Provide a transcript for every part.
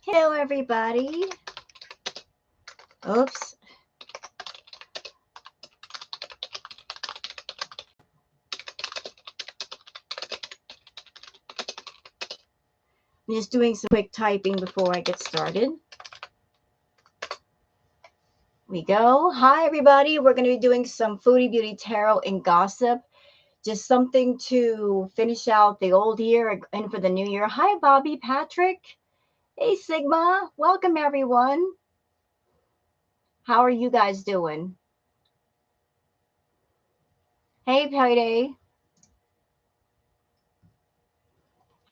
Hello, everybody. Oops. I'm just doing some quick typing before I get started. We go. Hi, everybody. We're going to be doing some foodie, beauty, tarot, and gossip. Just something to finish out the old year and for the new year. Hi, Bobby, Patrick. Hey, Sigma. Welcome, everyone. How are you guys doing? Hey, Payday.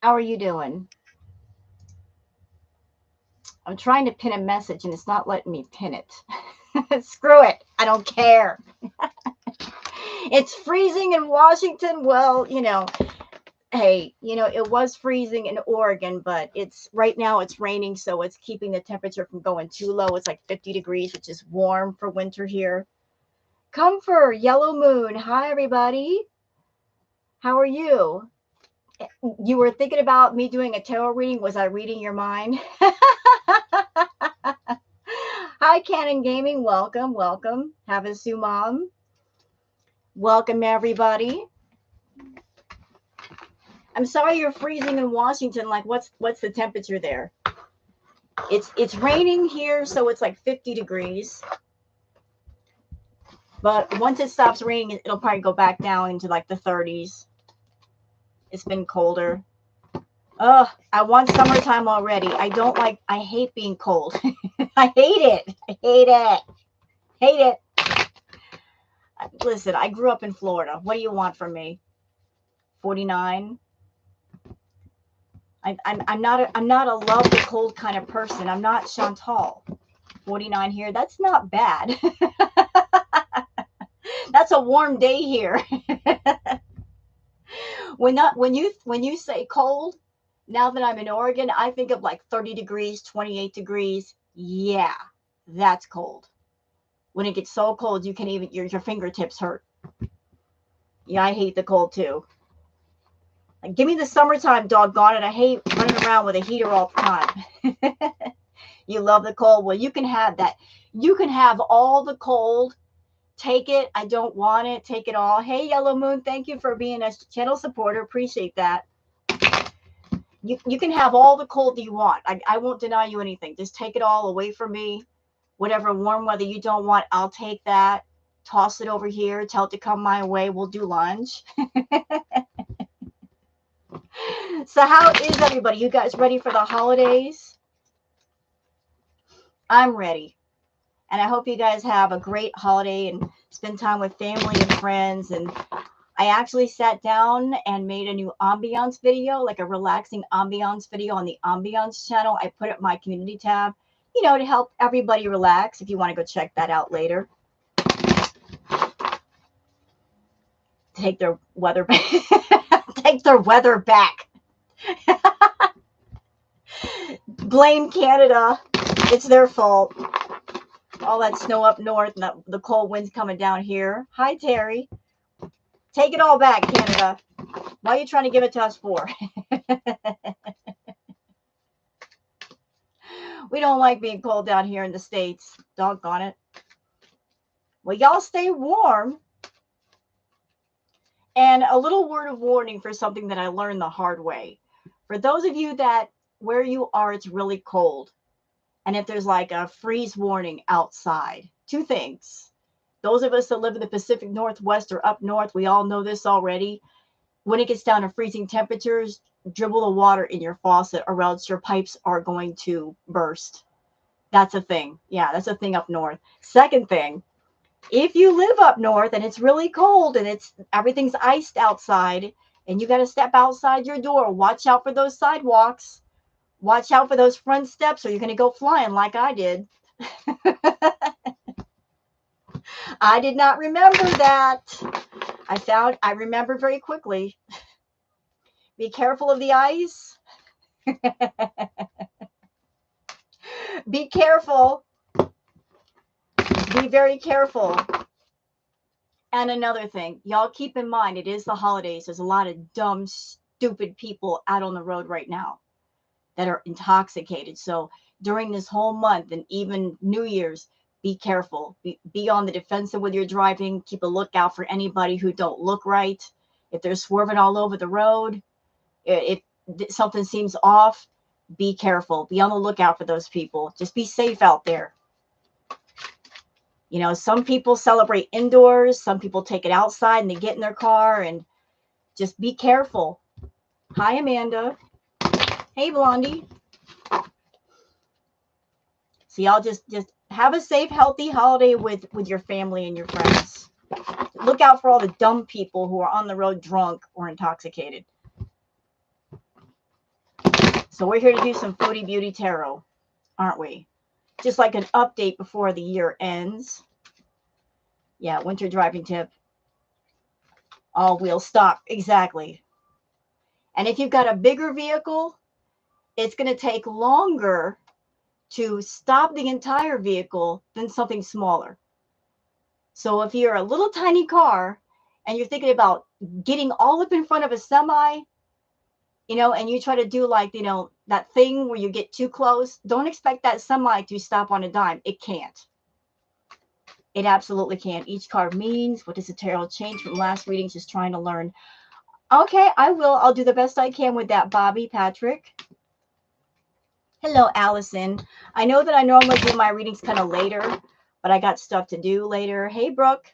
How are you doing? I'm trying to pin a message and it's not letting me pin it. Screw it. I don't care. It's freezing in Washington. Well, hey, it was freezing in Oregon, but it's right now it's raining, so it's keeping the temperature from going too low. It's like 50 degrees, which is warm for winter here. Comfort, Yellow Moon. Hi, everybody. How are you? You were thinking about me doing a tarot reading. Was I reading your mind? Hi, Canon Gaming. Welcome, welcome. Have a Sue Mom. Welcome, everybody. I'm sorry you're freezing in Washington. Like, what's the temperature there? It's raining here, so it's like 50 degrees. But once it stops raining, it'll probably go back down into like the 30s. It's been colder. Ugh, I want summertime already. I hate being cold. I hate it. I hate it. Hate it. Listen, I grew up in Florida. What do you want from me? 49. I'm not a love the cold kind of person. I'm not Chantal. 49 here. That's not bad. That's a warm day here. when you say cold, now that I'm in Oregon, I think of like 30 degrees, 28 degrees. Yeah, that's cold. When it gets so cold, you can even your fingertips hurt. Yeah, I hate the cold too. Like, give me the summertime, doggone it. I hate running around with a heater all the time. You love the cold. Well, you can have that. You can have all the cold. Take it. I don't want it. Take it all. Hey, Yellow Moon, thank you for being a channel supporter. Appreciate that. You can have all the cold that you want. I won't deny you anything. Just take it all away from me. Whatever warm weather you don't want, I'll take that. Toss it over here. Tell it to come my way. We'll do lunch. So how is everybody? You guys ready for the holidays? I'm ready. And I hope you guys have a great holiday and spend time with family and friends. And I actually sat down and made a new ambiance video, like a relaxing ambiance video on the ambiance channel. I put it in my community tab, to help everybody relax if you want to go check that out later. Take their weather back. Take their weather back. Blame Canada. It's their fault. All that snow up north and the cold winds coming down here. Hi, Terry. Take it all back, Canada. Why are you trying to give it to us for? We don't like being cold down here in the States. Doggone it. Well, y'all stay warm. And a little word of warning for something that I learned the hard way. For those of you that where you are, it's really cold. And if there's like a freeze warning outside, two things. Those of us that live in the Pacific Northwest or up north, we all know this already. When it gets down to freezing temperatures, dribble the water in your faucet or else your pipes are going to burst. That's a thing. Yeah, that's a thing up north. Second thing, if you live up north and it's really cold and everything's iced outside and you got to step outside your door, watch out for those sidewalks. Watch out for those front steps or you're going to go flying like I did. I did not remember that. I remember very quickly. Be careful of the ice. Be careful. Be very careful. And another thing, y'all keep in mind, it is the holidays. There's a lot of dumb, stupid people out on the road right now that are intoxicated. So during this whole month and even New Year's, be careful. Be on the defensive with your driving. Keep a lookout for anybody who don't look right. If they're swerving all over the road, if something seems off, be careful. Be on the lookout for those people. Just be safe out there. You know, some people celebrate indoors. Some people take it outside and they get in their car, and just be careful. Hi, Amanda. Hey, Blondie. So y'all just have a safe, healthy holiday with your family and your friends. Look out for all the dumb people who are on the road drunk or intoxicated. So we're here to do some Foodie Beauty Tarot, aren't we? Just like an update before the year ends. Yeah, winter driving tip. All wheels stop. Exactly. And if you've got a bigger vehicle, it's going to take longer to stop the entire vehicle than something smaller. So if you're a little tiny car and you're thinking about getting all up in front of a semi, you know, and you try to do like, you know, that thing where you get too close, don't expect that semi to stop on a dime. It can't. It absolutely can't. Each card means, what does the tarot change from last readings? Just trying to learn. Okay, I will. I'll do the best I can with that, Bobby Patrick. Hello, Allison. I know that I normally do my readings kind of later, but I got stuff to do later. Hey, Brooke.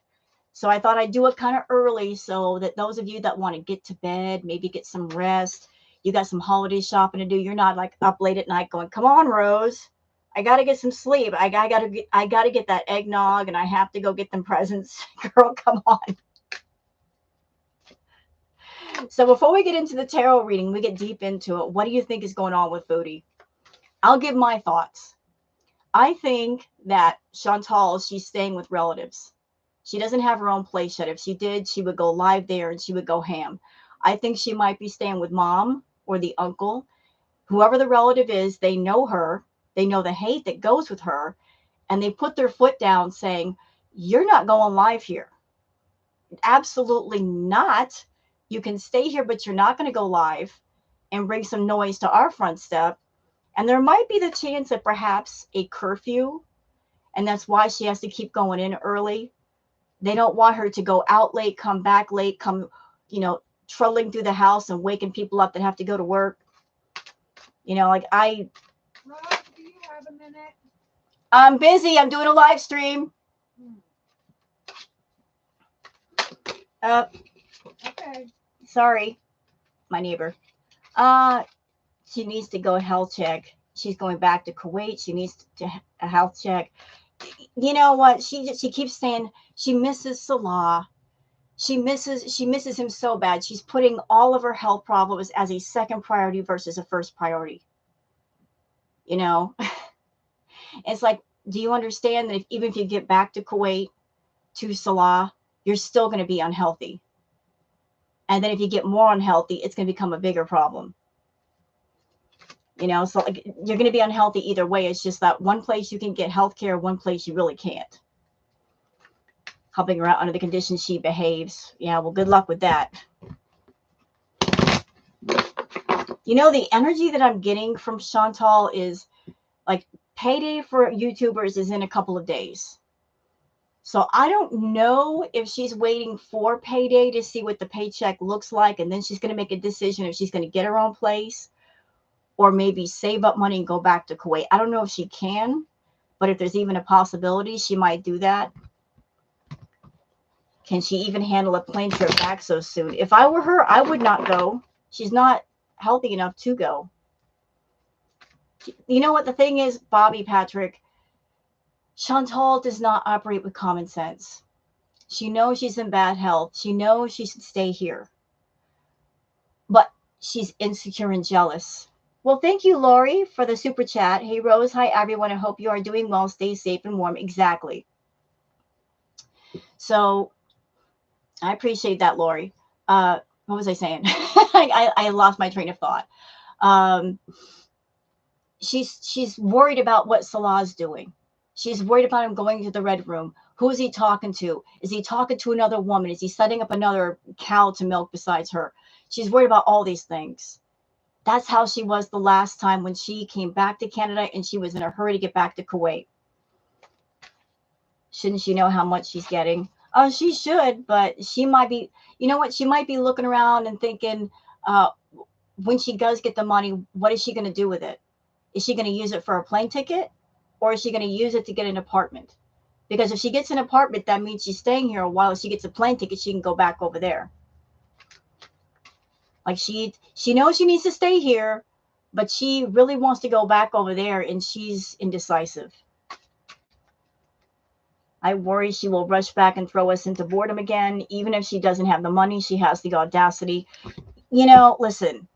So I thought I'd do it kind of early so that those of you that want to get to bed, maybe get some rest, you got some holiday shopping to do. You're not like up late at night going, come on, Rose. I got to get some sleep. I got to get that eggnog, and I have to go get them presents. Girl, come on. So before we get into the tarot reading, we get deep into it. What do you think is going on with Foodie? I'll give my thoughts. I think that Chantal, she's staying with relatives. She doesn't have her own place yet. If she did, she would go live there and she would go ham. I think she might be staying with mom or the uncle. Whoever the relative is, they know her. They know the hate that goes with her. And they put their foot down saying, you're not going live here. Absolutely not. You can stay here, but you're not going to go live and bring some noise to our front step. And there might be the chance of perhaps a curfew. And that's why she has to keep going in early. They don't want her to go out late, come back late, come, you know, trolling through the house and waking people up that have to go to work. You know, like Rose, do you have a minute? I'm busy. I'm doing a live stream. Okay. Sorry, my neighbor. She needs to go health check. She's going back to Kuwait. She needs to a health check. You know what? She keeps saying she misses Salah. She misses him so bad. She's putting all of her health problems as a second priority versus a first priority. You know, it's like, do you understand that even if you get back to Kuwait, to Salah, you're still going to be unhealthy. And then if you get more unhealthy, it's going to become a bigger problem. You know, so like, you're going to be unhealthy either way. It's just that one place you can get health care, one place you really can't. Helping her out under the conditions she behaves. Yeah, well, good luck with that. You know, the energy that I'm getting from Chantal is like payday for YouTubers is in a couple of days. So I don't know if she's waiting for payday to see what the paycheck looks like, and then she's going to make a decision if she's going to get her own place or maybe save up money and go back to Kuwait. I don't know if she can, but if there's even a possibility, she might do that. Can she even handle a plane trip back so soon? If I were her, I would not go. She's not healthy enough to go. You know what the thing is, Bobby Patrick? Chantal does not operate with common sense. She knows she's in bad health. She knows she should stay here. But she's insecure and jealous. Well, thank you, Lori, for the super chat. Hey, Rose. Hi, everyone. I hope you are doing well. Stay safe and warm. Exactly. So I appreciate that, Lori. What was I saying? I lost my train of thought. She's worried about what Salah's doing. She's worried about him going to the red room. Who is he talking to? Is he talking to another woman? Is he setting up another cow to milk besides her? She's worried about all these things. That's how she was the last time when she came back to Canada and she was in a hurry to get back to Kuwait. Shouldn't she know how much she's getting? Oh, she should, but she might be, you know what? She might be looking around and thinking, uh, when she does get the money, what is she going to do with it? Is she going to use it for a plane ticket, or is she going to use it to get an apartment? Because if she gets an apartment, that means she's staying here a while. If she gets a plane ticket, she can go back over there. Like she knows she needs to stay here, but she really wants to go back over there, and she's indecisive. I worry she will rush back and throw us into boredom again. Even if she doesn't have the money, she has the audacity. You know, listen,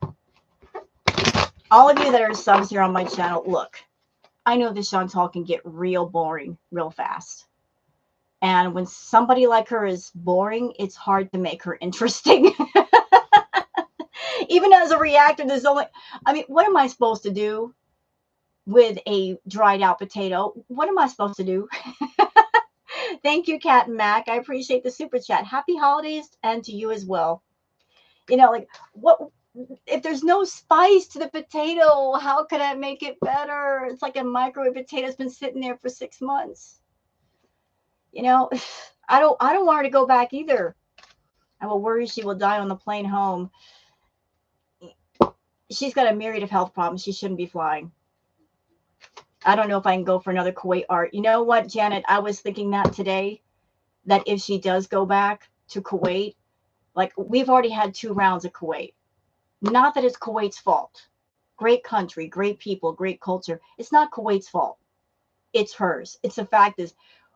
all of you that are subs here on my channel, look, I know this Chantal can get real boring real fast. And when somebody like her is boring, it's hard to make her interesting. Even as a reactor, there's only, I mean, what am I supposed to do with a dried out potato? What am I supposed to do? Thank you, Cat and Mac. I appreciate the super chat. Happy holidays, and to you as well. You know, like, what if there's no spice to the potato? How can I make it better? It's like a microwave potato's been sitting there for 6 months. You know, I don't want her to go back either. I will worry she will die on the plane home. She's got a myriad of health problems. She shouldn't be flying. I don't know if I can go for another Kuwait art. You know what, Janet? I was thinking that today, that if she does go back to Kuwait, like, we've already had 2 rounds of Kuwait. Not that it's Kuwait's fault. Great country, great people, great culture. It's not Kuwait's fault. It's hers. It's the fact is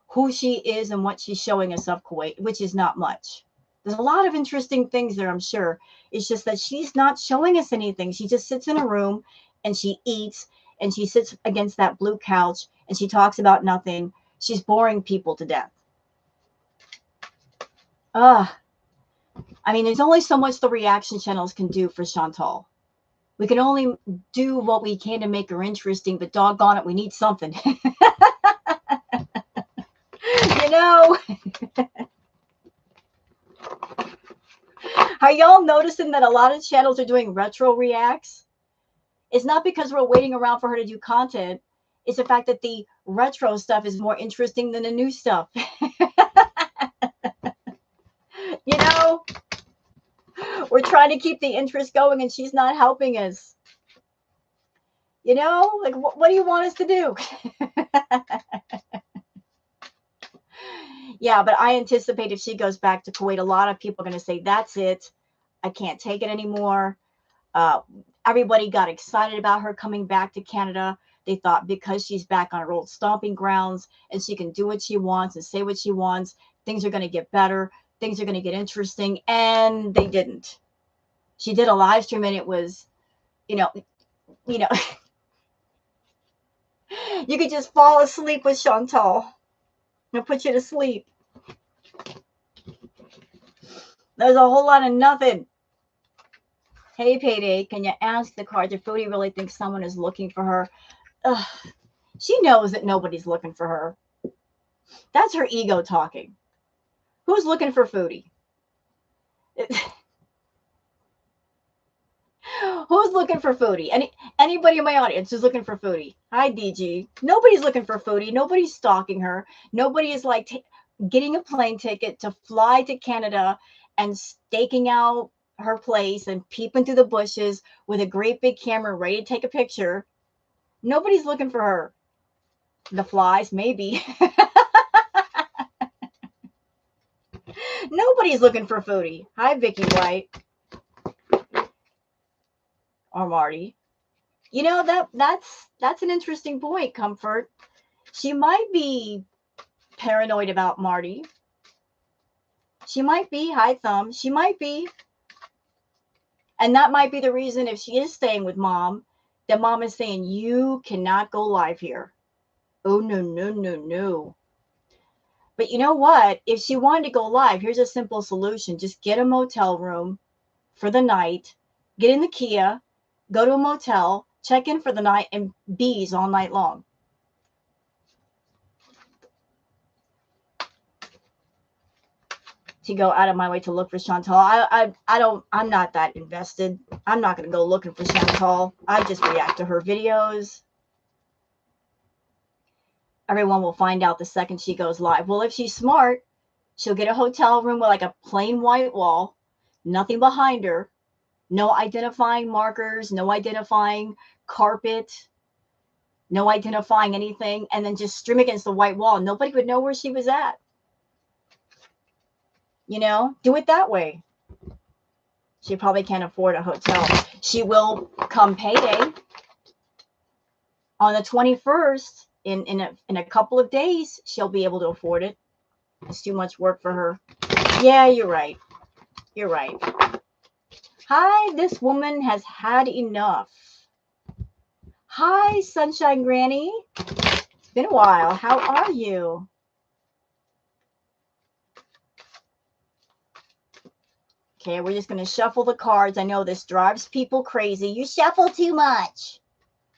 who she is and what she's showing us of Kuwait, which is not much. There's a lot of interesting things there, I'm sure. It's just that she's not showing us anything. She just sits in a room and she eats and she sits against that blue couch and she talks about nothing. She's boring people to death. I mean, there's only so much the reaction channels can do for Chantal. We can only do what we can to make her interesting, but doggone it, we need something. You know? Are y'all noticing that a lot of channels are doing retro reacts? It's not because we're waiting around for her to do content. It's the fact that the retro stuff is more interesting than the new stuff. You know? We're trying to keep the interest going and she's not helping us. You know? Like, what do you want us to do? Yeah, but I anticipate if she goes back to Kuwait, a lot of people are going to say, that's it. I can't take it anymore. Everybody got excited about her coming back to Canada. They thought because she's back on her old stomping grounds and she can do what she wants and say what she wants, things are going to get better. Things are going to get interesting. And they didn't. She did a live stream and it was, you know, you could just fall asleep with Chantal. It'll put you to sleep. There's a whole lot of nothing. Hey, Payday, can you ask the cards if Foodie really thinks someone is looking for her? Ugh, she knows that nobody's looking for her. That's her ego talking. Who's looking for Foodie? Who's looking for Foodie? Anybody in my audience who's looking for Foodie? Hi, DG. Nobody's looking for Foodie. Nobody's stalking her. Nobody is like getting a plane ticket to fly to Canada and staking out her place and peeping through the bushes with a great big camera ready to take a picture. Nobody's looking for her. The flies, maybe. Nobody's looking for Foodie. Hi, Vicky White. Or Marty. You know, that's an interesting point, Comfort. She might be paranoid about Marty. She might be. Hi, Thumb. She might be. And that might be the reason, if she is staying with Mom, that Mom is saying, you cannot go live here. Oh, no, no, no, no. But you know what? If she wanted to go live, here's a simple solution. Just get a motel room for the night, get in the Kia, go to a motel, check in for the night, and bees all night long. to go out of my way to look for Chantal. I'm not that invested. I'm not going to go looking for Chantal. I just react to her videos. Everyone will find out the second she goes live. Well, if she's smart, she'll get a hotel room with like a plain white wall, nothing behind her, no identifying markers, no identifying carpet, no identifying anything, and then just stream against the white wall. Nobody would know where she was at. You know, do it that way. She probably can't afford a hotel. She will come payday on the 21st. In a couple of days, she'll be able to afford it. It's too much work for her. Yeah, you're right. You're right. Hi, this woman has had enough. Hi, Sunshine Granny. It's been a while. How are you? Okay, we're just going to shuffle the cards. I know this drives people crazy. You shuffle too much.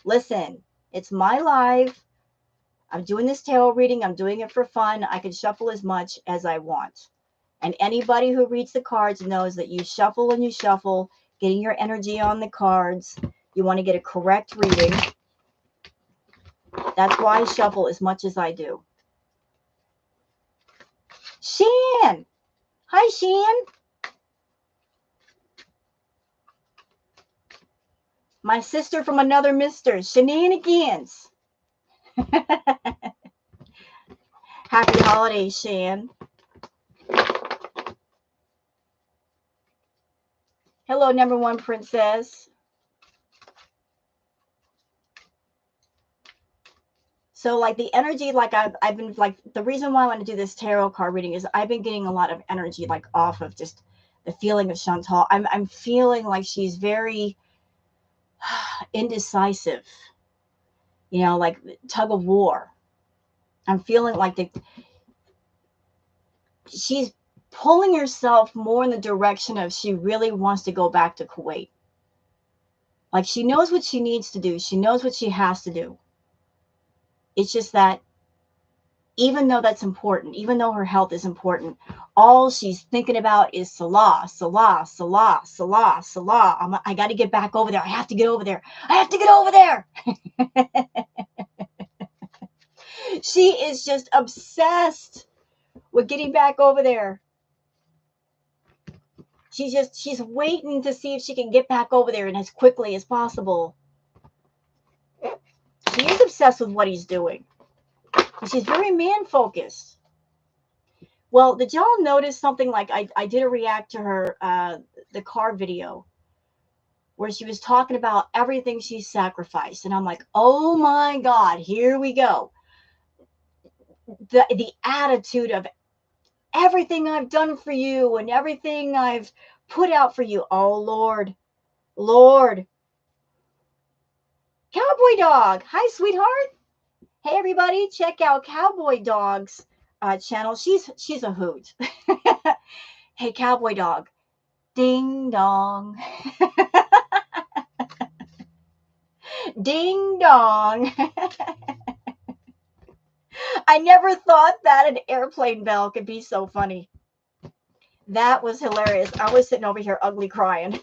Listen, it's my live. I'm doing this tarot reading. I'm doing it for fun. I can shuffle as much as I want. And anybody who reads the cards knows that you shuffle and you shuffle, getting your energy on the cards. You want to get a correct reading. That's why I shuffle as much as I do. Shan! Hi, Shan. My sister from another mister. Shenanigans. Happy holidays, Shan. Hello, number one princess. So like the energy, like I've been like, the reason why I want to do this tarot card reading is I've been getting a lot of energy like off of just the feeling of Chantal. I'm feeling like she's very indecisive, you know, like tug of war. I'm feeling like she's pulling herself more in the direction of she really wants to go back to Kuwait. Like she knows what she needs to do. She knows what she has to do. It's just that even though that's important, even though her health is important, all she's thinking about is Salah, Salah, Salah, Salah, Salah. I got to get back over there. I have to get over there. I have to get over there. She is just obsessed with getting back over there. She's waiting to see if she can get back over there and as quickly as possible. She is obsessed with what he's doing. She's very man-focused. Well, did y'all notice something like I did a react to her, the card video, where she was talking about everything she sacrificed. And I'm like, oh my God, here we go. The attitude of everything I've done for you and everything I've put out for you. Oh, Lord, Lord. Cowboy Dog. Hi, sweetheart. Hey, everybody, check out Cowboy Dog's channel. She's a hoot. Hey, Cowboy Dog. Ding dong. Ding dong. I never thought that an airplane bell could be so funny. That was hilarious. I was sitting over here ugly crying.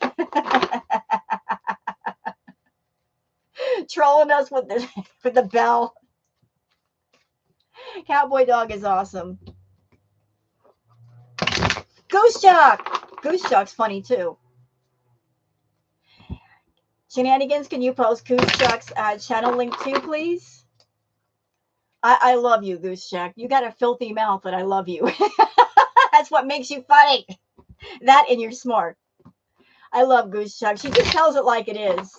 Trolling us with the bell. Cowboy Dog is awesome. Goose Chuck. Goose Chuck's funny too. Shenanigans, can you post Goose Chuck's channel link too, please? I love you, Goose Chuck. You got a filthy mouth, but I love you. That's what makes you funny. That and you're smart. I love Goose Chuck. She just tells it like it is.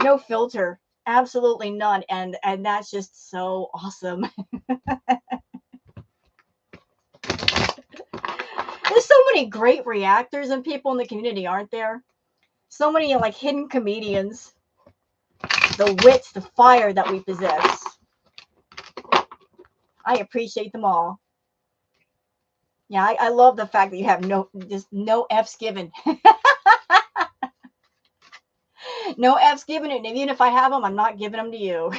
No filter. Absolutely none. And that's just so awesome. There's so many great reactors and people in the community, aren't there? So many like hidden comedians. The wits, the fire that we possess. I appreciate them all. Yeah, I love the fact that you have no F's given. No F's given, and even if I have them, I'm not giving them to you.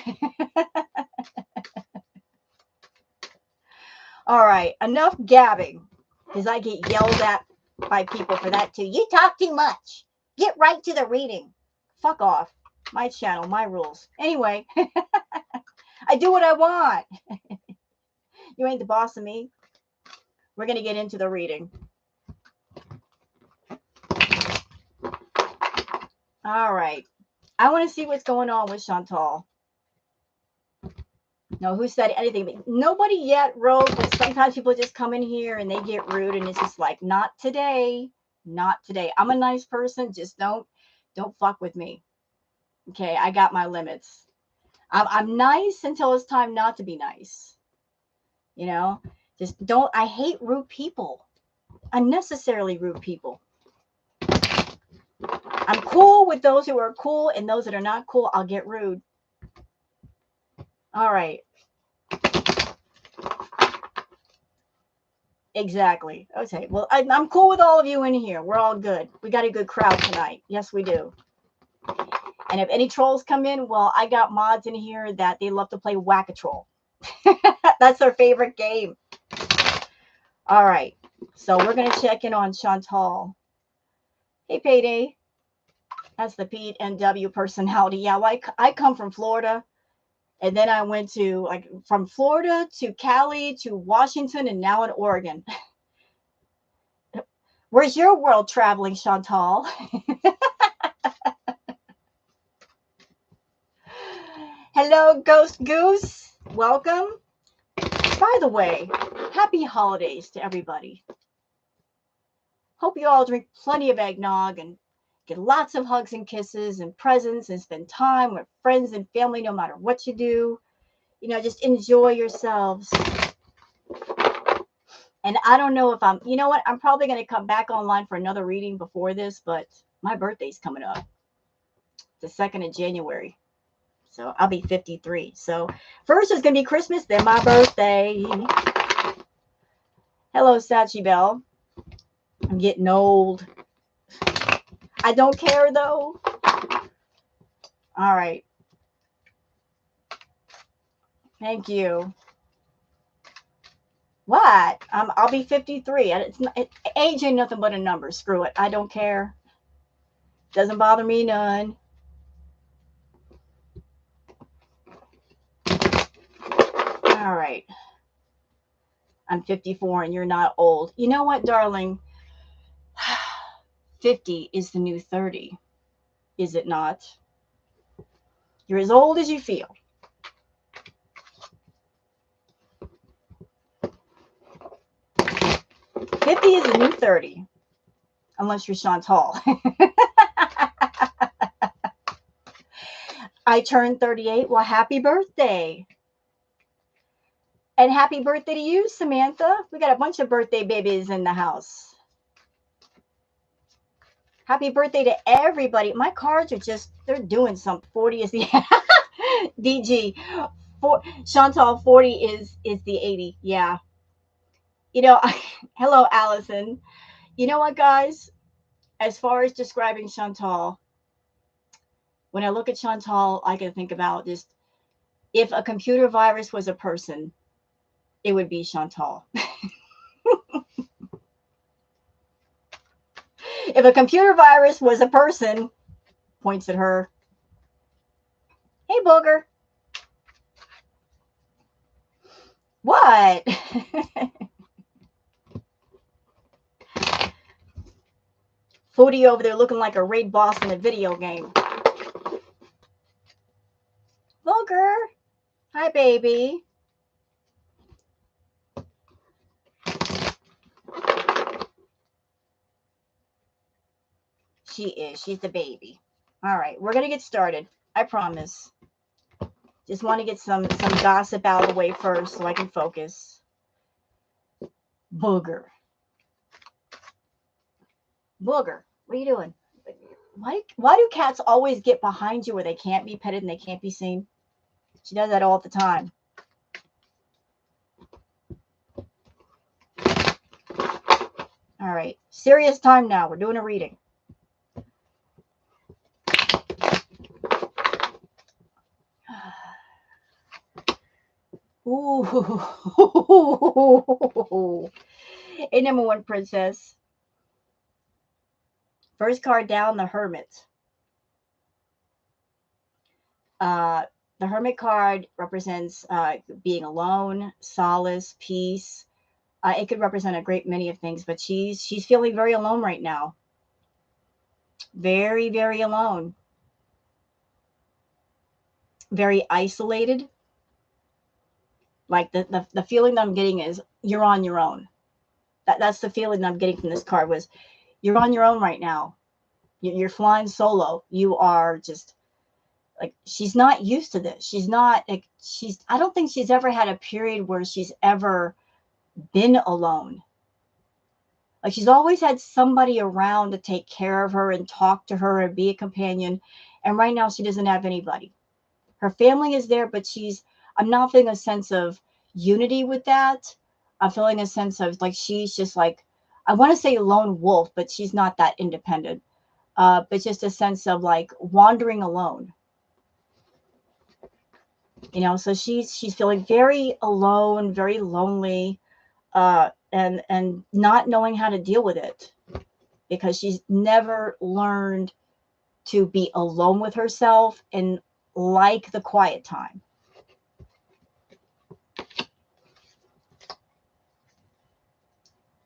All right, enough gabbing. because I get yelled at by people for that too. You talk too much. Get right to the reading. Fuck off. My channel, my rules. Anyway, I do what I want. You ain't the boss of me. We're going to get into the reading. All right. I want to see what's going on with Chantal. No, who said anything? Nobody yet wrote, but sometimes people just come in here and they get rude, and it's just like, not today. Not today. I'm a nice person. Just don't fuck with me. Okay, I got my limits. I'm nice until it's time not to be nice. You know, just don't. I hate rude people. Unnecessarily rude people. I'm cool with those who are cool, and those that are not cool, I'll get rude. All right. Exactly. Okay. Well, I'm cool with all of you in here. We're all good. We got a good crowd tonight. Yes, we do. And if any trolls come in, well, I got mods in here that they love to play Whack-A-Troll. That's their favorite game. All right. So we're going to check in on Chantal. Hey, Payday. That's the Pete and W personality. Yeah, well, I come from Florida. And then I went to, like, from Florida to Cali to Washington and now in Oregon. Where's your world traveling, Chantal? Hello, Ghost Goose. Welcome. By the way, happy holidays to everybody. Hope you all drink plenty of eggnog and get lots of hugs and kisses and presents and spend time with friends and family no matter what you do. You know, just enjoy yourselves. And I don't know if you know what? I'm probably going to come back online for another reading before this, but my birthday's coming up. The 2nd of January. So I'll be 53. So first is going to be Christmas, then my birthday. Hello, Sachi Bell. I'm getting old. I don't care, though. All right. Thank you. What? I'll be 53. Age ain't nothing but a number. Screw it. I don't care. Doesn't bother me none. All right. I'm 54 and you're not old. You know what, darling? 50 is the new 30. Is it not? You're as old as you feel. 50 is the new 30. Unless you're Chantal. I turned 38. Well, happy birthday. And happy birthday to you, Samantha. We got a bunch of birthday babies in the house. Happy birthday to everybody. My cards are just, they're doing something. 40 is the DG. Chantal, 40 is the 80. Yeah. You know, hello, Allison. You know what, guys? As far as describing Chantal, when I look at Chantal, I can think about just, if a computer virus was a person, it would be Chantal. If a computer virus was a person, points at her. Hey, Booger. What? Foodie over there looking like a raid boss in a video game. Booger. Hi, baby. She is. She's the baby. All right. We're going to get started. I promise. Just want to get some gossip out of the way first so I can focus. Booger. Booger. What are you doing? Why do cats always get behind you where they can't be petted and they can't be seen? She does that all the time. All right. Serious time now. We're doing a reading. Ooh. A number one princess. First card down, the Hermit. Uh, the Hermit card represents being alone, solace, peace. It could represent a great many of things, but she's feeling very alone right now. Very, very alone. Very isolated. Like the feeling that I'm getting is you're on your own. That's the feeling that I'm getting from this card was you're on your own right now. You're flying solo. You are just like she's not used to this. She's not like I don't think she's ever had a period where she's ever been alone. Like she's always had somebody around to take care of her and talk to her and be a companion. And right now she doesn't have anybody. Her family is there, but I'm not feeling a sense of unity with that. I'm feeling a sense of like she's just like, I want to say lone wolf, but she's not that independent. But just a sense of like wandering alone. So she's feeling very alone, very lonely, and not knowing how to deal with it because she's never learned to be alone with herself and like the quiet time.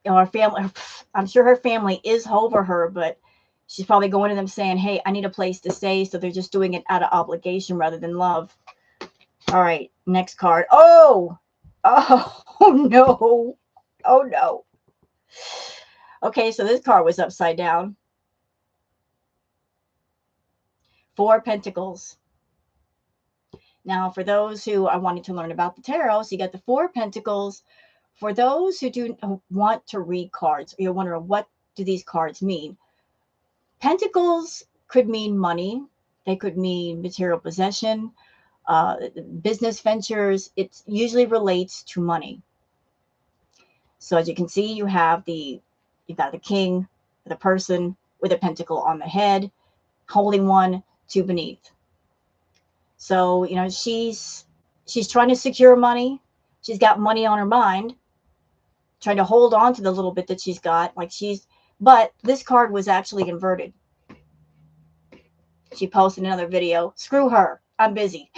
Her family, I'm sure her family is over her, but she's probably going to them saying, hey, I need a place to stay. So they're just doing it out of obligation rather than love. All right, next card. Oh no. Oh no. Okay, so this card was upside down. 4 Pentacles. Now, for those who are wanting to learn about the tarot, so you got the 4 Pentacles. For those who do want to read cards, or you're wondering what do these cards mean? Pentacles could mean money. They could mean material possession, business ventures. It usually relates to money. So as you can see, you've got the king, the person with a pentacle on the head, holding one, 2 beneath. So, she's trying to secure money. She's got money on her mind, trying to hold on to the little bit that she's got. But this card was actually inverted. She posted another video. Screw her. I'm busy.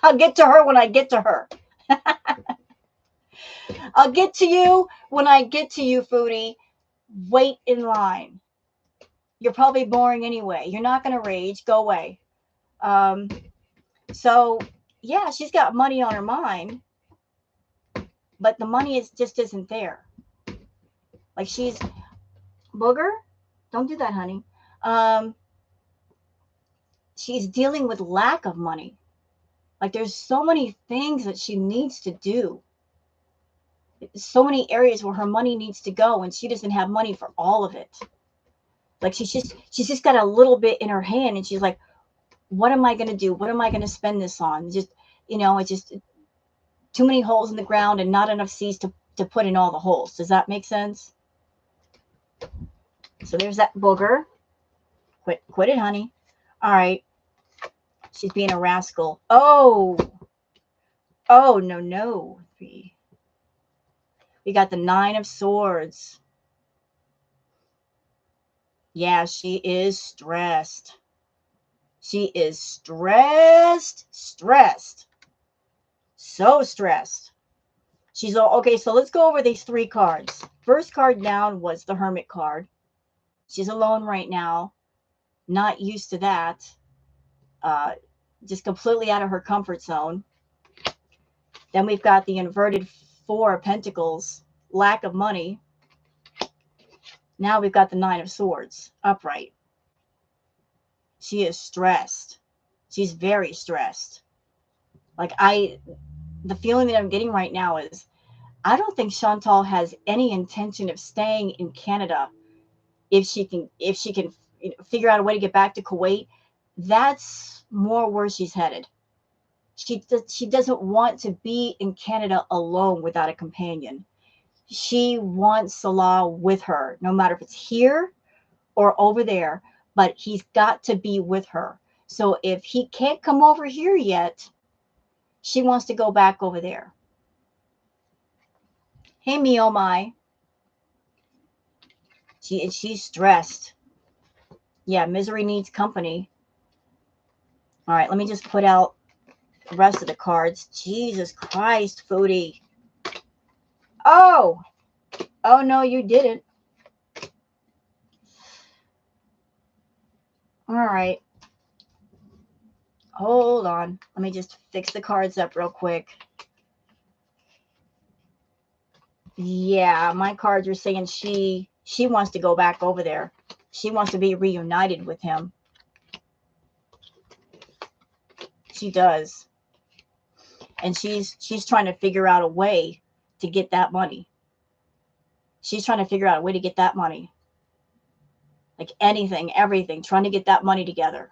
I'll get to her when I get to her. I'll get to you when I get to you, Foodie. Wait in line. You're probably boring anyway. You're not going to rage. Go away. So, yeah, she's got money on her mind, but the money just isn't there. Like she's booger. Don't do that, honey. She's dealing with lack of money. Like there's so many things that she needs to do. So many areas where her money needs to go, and she doesn't have money for all of it. Like she's just got a little bit in her hand, and she's like, "What am I going to do? What am I going to spend this on?" It's just too many holes in the ground and not enough seeds to put in all the holes. Does that make sense? So there's that booger. Quit it, honey. All right. She's being a rascal. Oh, no. We got the 9 of Swords. Yeah, she is stressed. She is stressed. So stressed. She's all, okay, so let's go over these 3 cards. First card down was the Hermit card. She's alone right now. Not used to that. Just completely out of her comfort zone. Then we've got the inverted 4 of Pentacles. Lack of money. Now we've got the 9 of Swords. Upright. She is stressed. She's very stressed. Like the feeling that I'm getting right now is I don't think Chantal has any intention of staying in Canada if she can figure out a way to get back to Kuwait. That's more where she's headed. She doesn't want to be in Canada alone without a companion. She wants Salah with her, no matter if it's here or over there, but he's got to be with her. So if he can't come over here yet, she wants to go back over there. Hey, me, oh my. She's stressed. Yeah, misery needs company. All right, let me just put out the rest of the cards. Jesus Christ, Foodie. Oh, oh no, you didn't. All right, hold on. Let me just fix the cards up real quick. Yeah, my cards are saying she wants to go back over there. She wants to be reunited with him. She does. And she's trying to figure out a way to get that money. She's trying to figure out a way to get that money. Like anything, everything, trying to get that money together.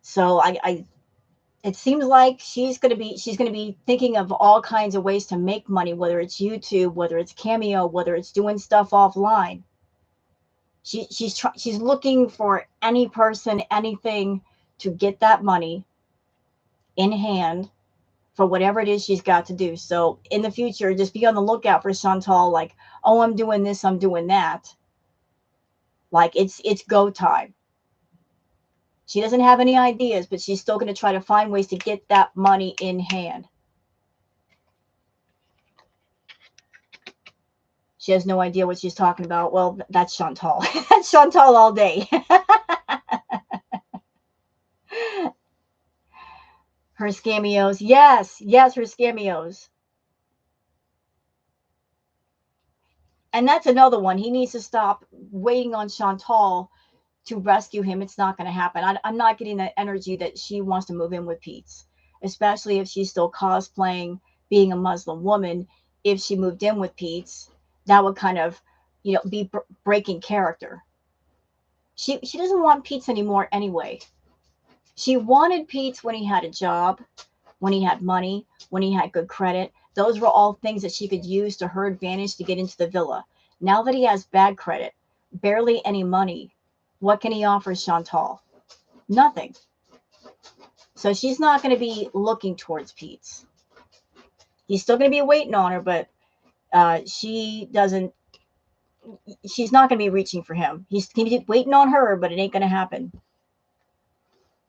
So it seems like she's gonna be thinking of all kinds of ways to make money, whether it's YouTube, whether it's Cameo, whether it's doing stuff offline. She's looking for any person, anything to get that money in hand for whatever it is she's got to do. So in the future, just be on the lookout for Chantal, like, oh, I'm doing this, I'm doing that. Like it's go time. She doesn't have any ideas, but she's still going to try to find ways to get that money in hand. She has no idea what she's talking about. Well, that's Chantal. That's Chantal all day. Her scameos. Yes, yes, her scameos. And that's another one. He needs to stop waiting on Chantal to rescue him. It's not going to happen. I'm not getting that energy that she wants to move in with Pete's, especially if she's still cosplaying being a Muslim woman. If she moved in with Pete's, that would kind of, be breaking character. She doesn't want Pete's anymore anyway. She wanted Pete's when he had a job, when he had money, when he had good credit. Those were all things that she could use to her advantage to get into the villa. Now that he has bad credit, barely any money, what can he offer Chantal? Nothing. So she's not going to be looking towards Pete's. He's still going to be waiting on her, but she's not going to be reaching for him. He's going to be waiting on her, but it ain't going to happen.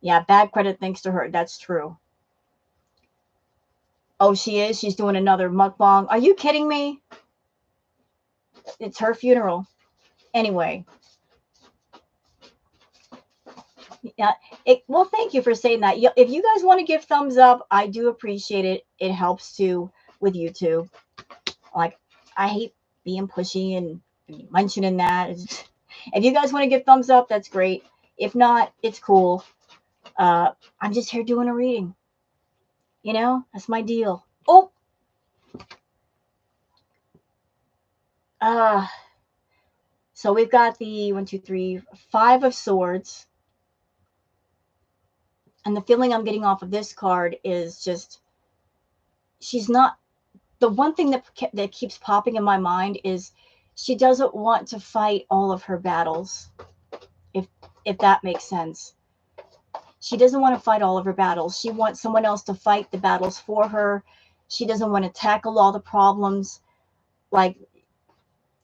Yeah, bad credit thanks to her. That's true. Oh, she is? She's doing another mukbang. Are you kidding me? It's her funeral. Anyway. Yeah. Well, thank you for saying that. If you guys want to give thumbs up, I do appreciate it. It helps too with YouTube. Like, I hate being pushy and mentioning that. If you guys want to give thumbs up, that's great. If not, it's cool. I'm just here doing a reading. That's my deal. Oh! So we've got the 1, 2, 3, 5 of Swords. And the feeling I'm getting off of this card is just, she's not, the one thing that keeps popping in my mind is she doesn't want to fight all of her battles, if that makes sense. She doesn't want to fight all of her battles. She wants someone else to fight the battles for her. She doesn't want to tackle all the problems, like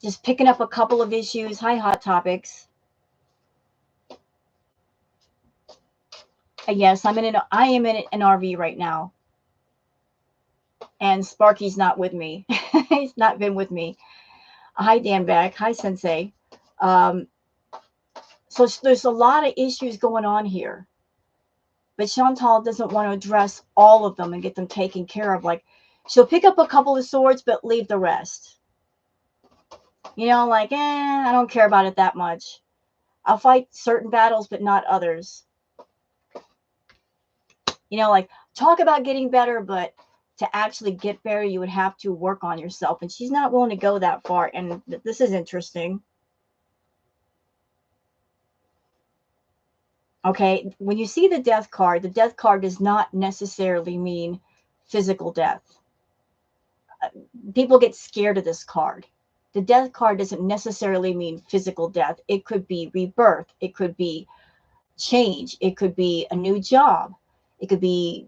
just picking up a couple of issues. Hi, Hot Topics. Yes, I am in an RV right now. And Sparky's not with me. He's not been with me. Hi, Dan Beck. Hi, Sensei. So there's a lot of issues going on here. But Chantal doesn't want to address all of them and get them taken care of. Like, she'll pick up a couple of swords, but leave the rest. Like, I don't care about it that much. I'll fight certain battles, but not others. Like, talk about getting better, but to actually get better, you would have to work on yourself. And she's not willing to go that far. And this is interesting. Okay, when you see the death card does not necessarily mean physical death. People get scared of this card. The death card doesn't necessarily mean physical death. It could be rebirth. It could be change. It could be a new job. It could be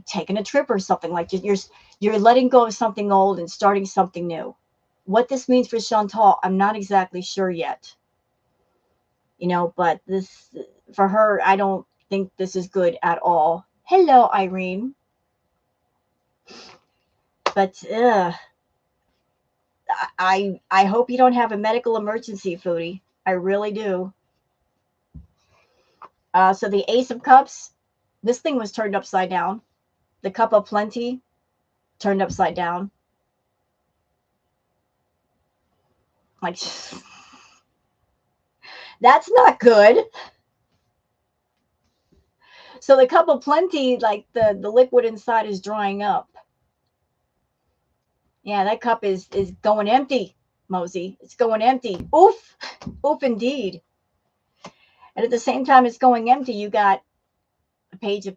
taking a trip or something. Like you're letting go of something old and starting something new. What this means for Chantal, I'm not exactly sure yet. But this, for her, I don't think this is good at all. Hello, Irene. But I hope you don't have a medical emergency, Foodie. I really do. So the Ace of Cups, this thing was turned upside down. The Cup of Plenty turned upside down. Like, that's not good. So the Cup of Plenty, like the liquid inside is drying up. Yeah, that cup is going empty, Mosey. It's going empty. Oof, oof, indeed. And at the same time, it's going empty. You got a page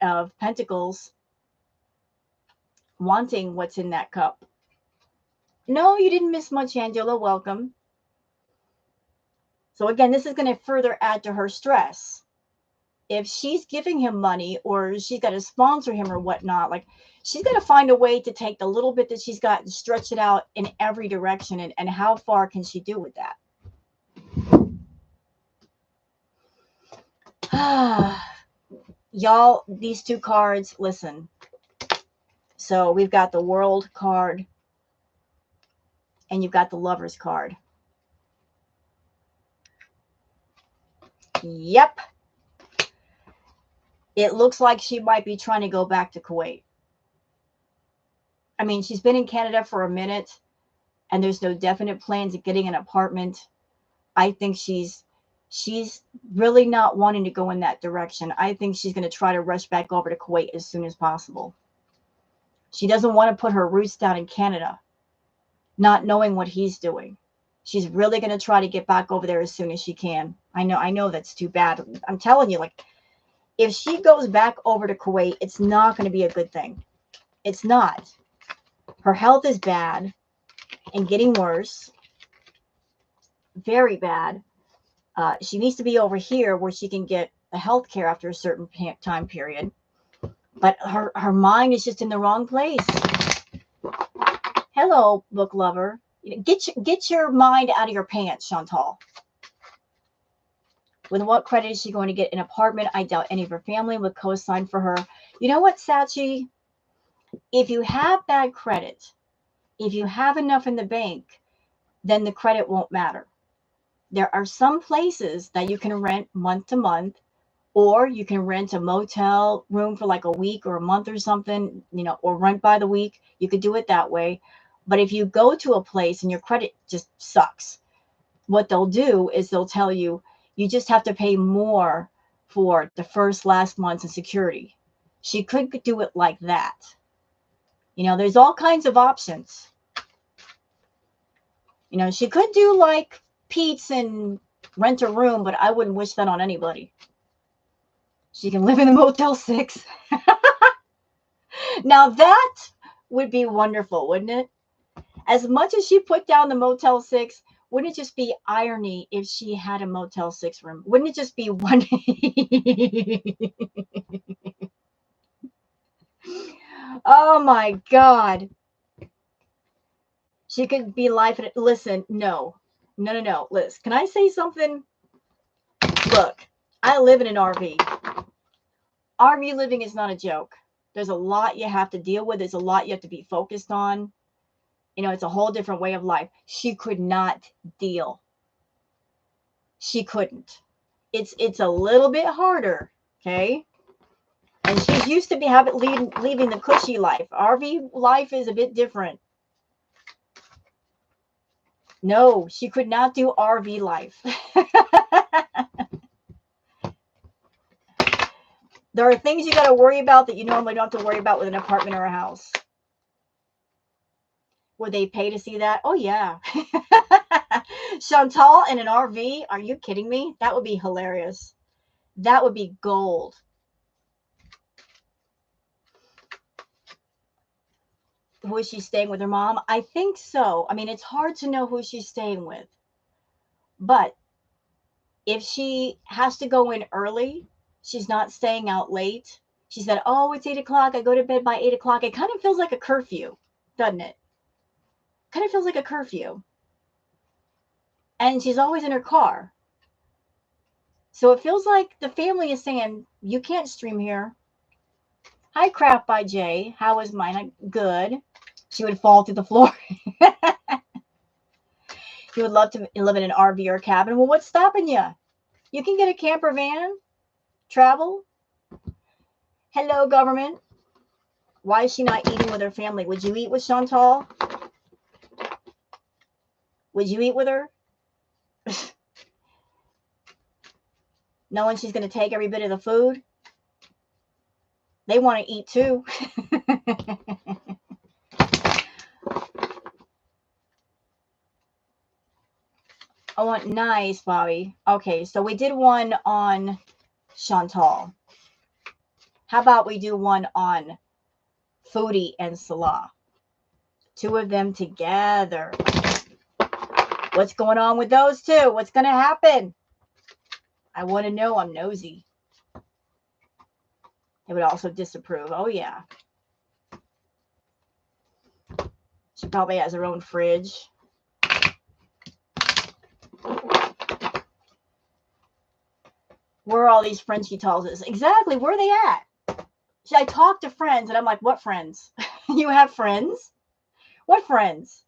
of Pentacles wanting what's in that cup. No, you didn't miss much, Angela. Welcome. So again, this is going to further add to her stress. If she's giving him money or she's got to sponsor him or whatnot, like she's got to find a way to take the little bit that she's got and stretch it out in every direction. And how far can she do with that? Y'all, these two cards, listen. So we've got the World card and you've got the Lovers card. Yep. It looks like she might be trying to go back to Kuwait. I mean, she's been in Canada for a minute and there's no definite plans of getting an apartment. I think she's really not wanting to go in that direction. I think she's going to try to rush back over to Kuwait as soon as possible. She doesn't want to put her roots down in Canada, not knowing what he's doing. She's really going to try to get back over there as soon as she can. I know that's too bad. I'm telling you, like, if she goes back over to Kuwait, it's not going to be a good thing. It's not. Her health is bad and getting worse. Very bad. She needs to be over here where she can get the health care after a certain time period. But her mind is just in the wrong place. Hello, book lover. Get your mind out of your pants, Chantal. With what credit is she going to get an apartment? I doubt any of her family would co-sign for her. You know what, Sachi? If you have bad credit, if you have enough in the bank, then the credit won't matter. There are some places that you can rent month to month, or you can rent a motel room for like a week or a month or something, or rent by the week. You could do it that way. But if you go to a place and your credit just sucks, what they'll do is they'll tell you, you just have to pay more for the last months in security. She could do it like that. There's all kinds of options. She could do like Pete's and rent a room, but I wouldn't wish that on anybody. She can live in the Motel 6. Now that would be wonderful, wouldn't it? As much as she put down the Motel 6, wouldn't it just be irony if she had a Motel 6 room? Wouldn't it just be one? Oh my God. She could be life. Listen, no. Liz, can I say something? Look, I live in an RV. RV living is not a joke. There's a lot you have to deal with. There's a lot you have to be focused on. It's a whole different way of life. She could not deal. She couldn't. It's a little bit harder, okay? And she's used to leaving the cushy life. RV life is a bit different. No, she could not do RV life. There are things you got to worry about that you normally don't have to worry about with an apartment or a house. Would they pay to see that? Oh, yeah. Chantal in an RV? Are you kidding me? That would be hilarious. That would be gold. Who is she staying with, her mom? I think so. I mean, it's hard to know who she's staying with. But if she has to go in early, she's not staying out late. She said, oh, it's 8 o'clock. I go to bed by 8 o'clock. It kind of feels like a curfew, doesn't it? Kind of feels like a curfew. And she's always in her car. So it feels like the family is saying, you can't stream here. Hi, Craft by Jay. How is mine? Good. She would fall through the floor. You would love to live in an RV or a cabin. Well, what's stopping you? You can get a camper van, travel. Hello, government. Why is she not eating with her family? Would you eat with Chantal? Would you eat with her? Knowing she's going to take every bit of the food? They want to eat too. I want nice, Bobby. Okay, so we did one on Chantal. How about we do one on Foodie and Salah? Two of them together. What's going on with those two? What's going to happen? I want to know. I'm nosy. They would also disapprove. Oh, yeah. She probably has her own fridge. Where are all these friends she tells us? Exactly. Where are they at? I talk to friends, and I'm like, what friends? You have friends? What friends?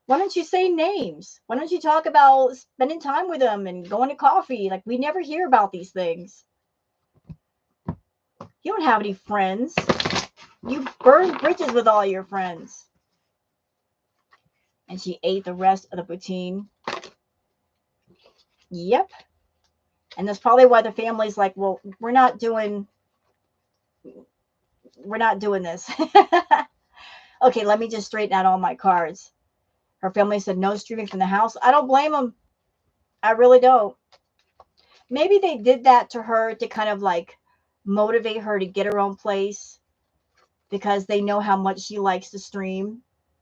Why don't you say names? Why don't you talk about spending time with them and going to coffee? Like, we never hear about these things. You don't have any friends. You burn bridges with all your friends. And she ate the rest of the poutine. Yep. And that's probably why the family's like, well, we're not doing this. Okay, let me just straighten out all my cards. Her family said no streaming from the house. I don't blame them. I really don't. Maybe they did that to her to kind of like motivate her to get her own place because they know how much she likes to stream.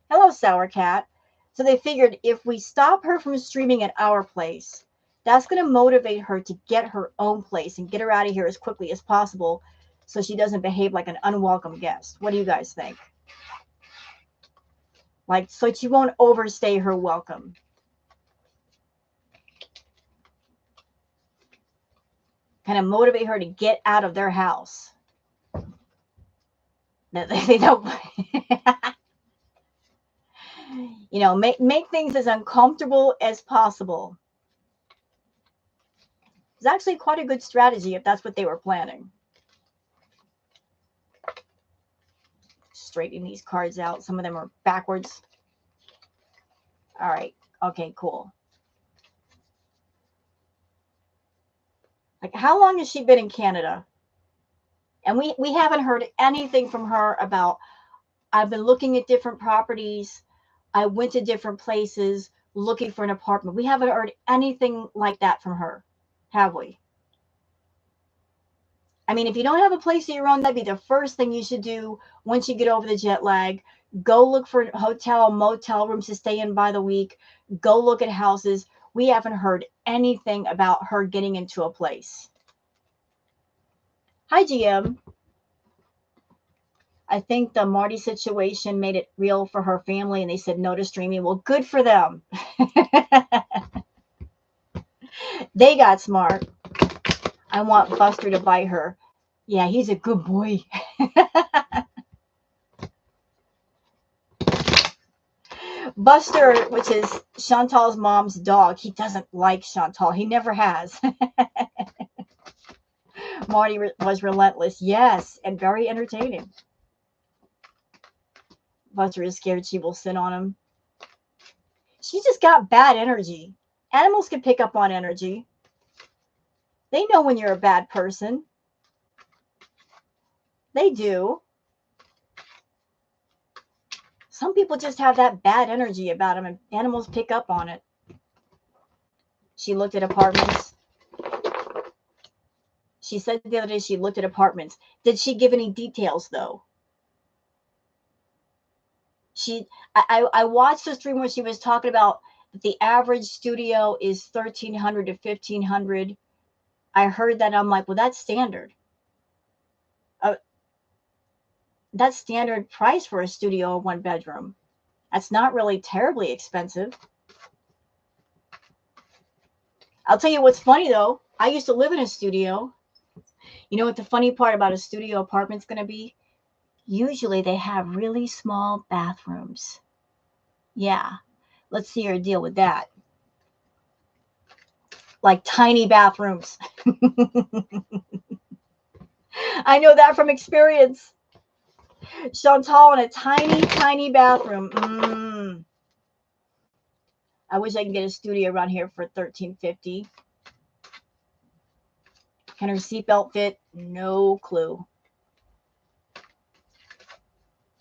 Hello, Sour Cat. So they figured if we stop her from streaming at our place, that's going to motivate her to get her own place and get her out of here as quickly as possible so she doesn't behave like an unwelcome guest. What do you guys think? Like, so she won't overstay her welcome. Kind of motivate her to get out of their house. They don't, you know, make things as uncomfortable as possible. It's actually quite a good strategy if that's what they were planning. Straightening these cards out. Some of them are backwards. All right. Okay, cool. Like, how long has she been in Canada? And we haven't heard anything from her about, I've been looking at different properties. I went to different places looking for an apartment. We haven't heard anything like that from her, have we? I mean, if you don't have a place of your own, that'd be the first thing you should do once you get over the jet lag. Go look for hotel, motel rooms to stay in by the week. Go look at houses. We haven't heard anything about her getting into a place. Hi, GM. I think the Marty situation made it real for her family, and they said no to streaming. Well, good for them. They got smart. I want Buster to bite her. Yeah, he's a good boy. Buster, which is Chantal's mom's dog, he doesn't like Chantal. He never has. Marty was relentless. Yes, and very entertaining. Buster is scared she will sit on him. She just got bad energy. Animals can pick up on energy. They know when you're a bad person. They do. Some people just have that bad energy about them, and animals pick up on it. She looked at apartments. She said the other day she looked at apartments. Did she give any details, though? I watched the stream where she was talking about that the average studio is $1,300 to $1,500. I heard that. I'm like, well, that's standard. That's standard price for a studio or one bedroom. That's not really terribly expensive. I'll tell you what's funny though. I used to live in a studio. You know what the funny part about a studio apartment's going to be? Usually they have really small bathrooms. Yeah. Let's see her deal with that. Like tiny bathrooms. I know that from experience. Chantal in a tiny, tiny bathroom. I wish I could get a studio around here for $13.50. Can her seatbelt fit? No clue.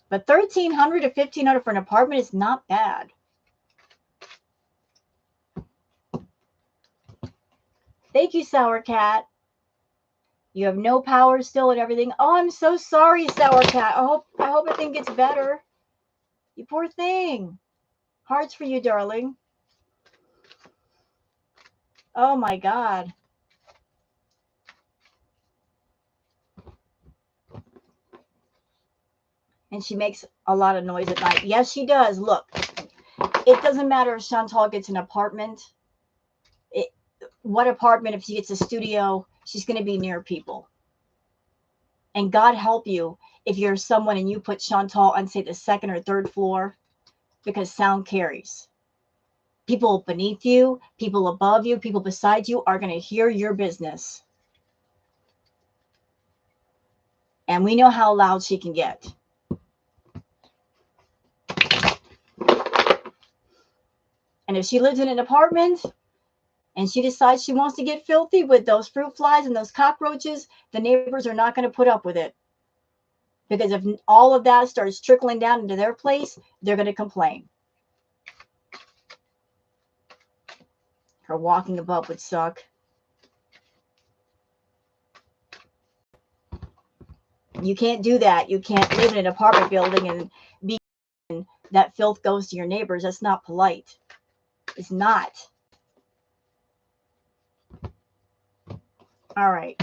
But $1,300 to $1,500 for an apartment is not bad. Thank you, Sour Cat. You have no power still and everything. Oh, I'm so sorry, Sour Cat. I hope everything gets better. You poor thing. Hearts for you, darling. Oh my God. And she makes a lot of noise at night. Yes, she does. Look, it doesn't matter if Chantal gets an apartment. What apartment? If she gets a studio, she's going to be near people. And God help you if you're someone and you put Chantal on, say, the second or third floor, because sound carries. People beneath you, people above you, people beside you are going to hear your business. And we know how loud she can get. And if she lives in an apartment and she decides she wants to get filthy with those fruit flies and those cockroaches, the neighbors are not going to put up with it. Because if all of that starts trickling down into their place, they're going to complain. Her walking above would suck. You can't do that. You can't live in an apartment building and be that filth goes to your neighbors. That's not polite. It's not. All right.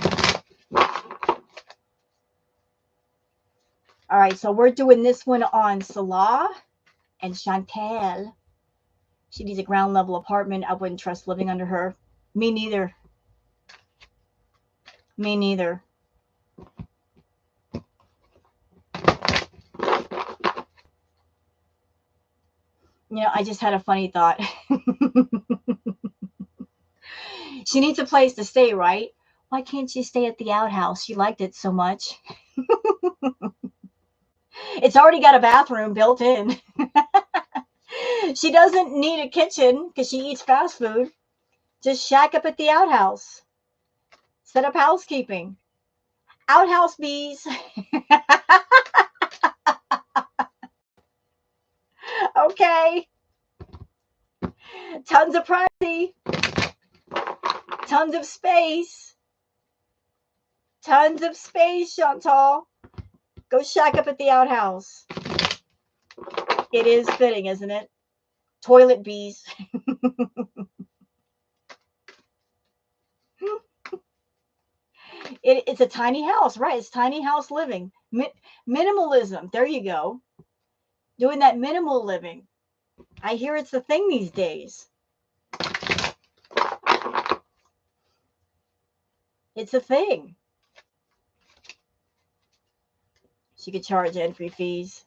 All right, so we're doing this one on Salah and Chantal. She needs a ground level apartment. I wouldn't trust living under her. Me neither. Me neither. You know, I just had a funny thought. She needs a place to stay, right? Why can't she stay at the outhouse? She liked it so much. It's already got a bathroom built in. She doesn't need a kitchen because she eats fast food. Just shack up at the outhouse. Set up housekeeping. Outhouse bees. Okay. Tons of privacy. Tons of space. Tons of space, Chantal. Go shack up at the outhouse. It is fitting, isn't it? Toilet bees. It's a tiny house, right? It's tiny house living. Minimalism. There you go. Doing that minimal living. I hear it's the thing these days. It's a thing. She could charge entry fees.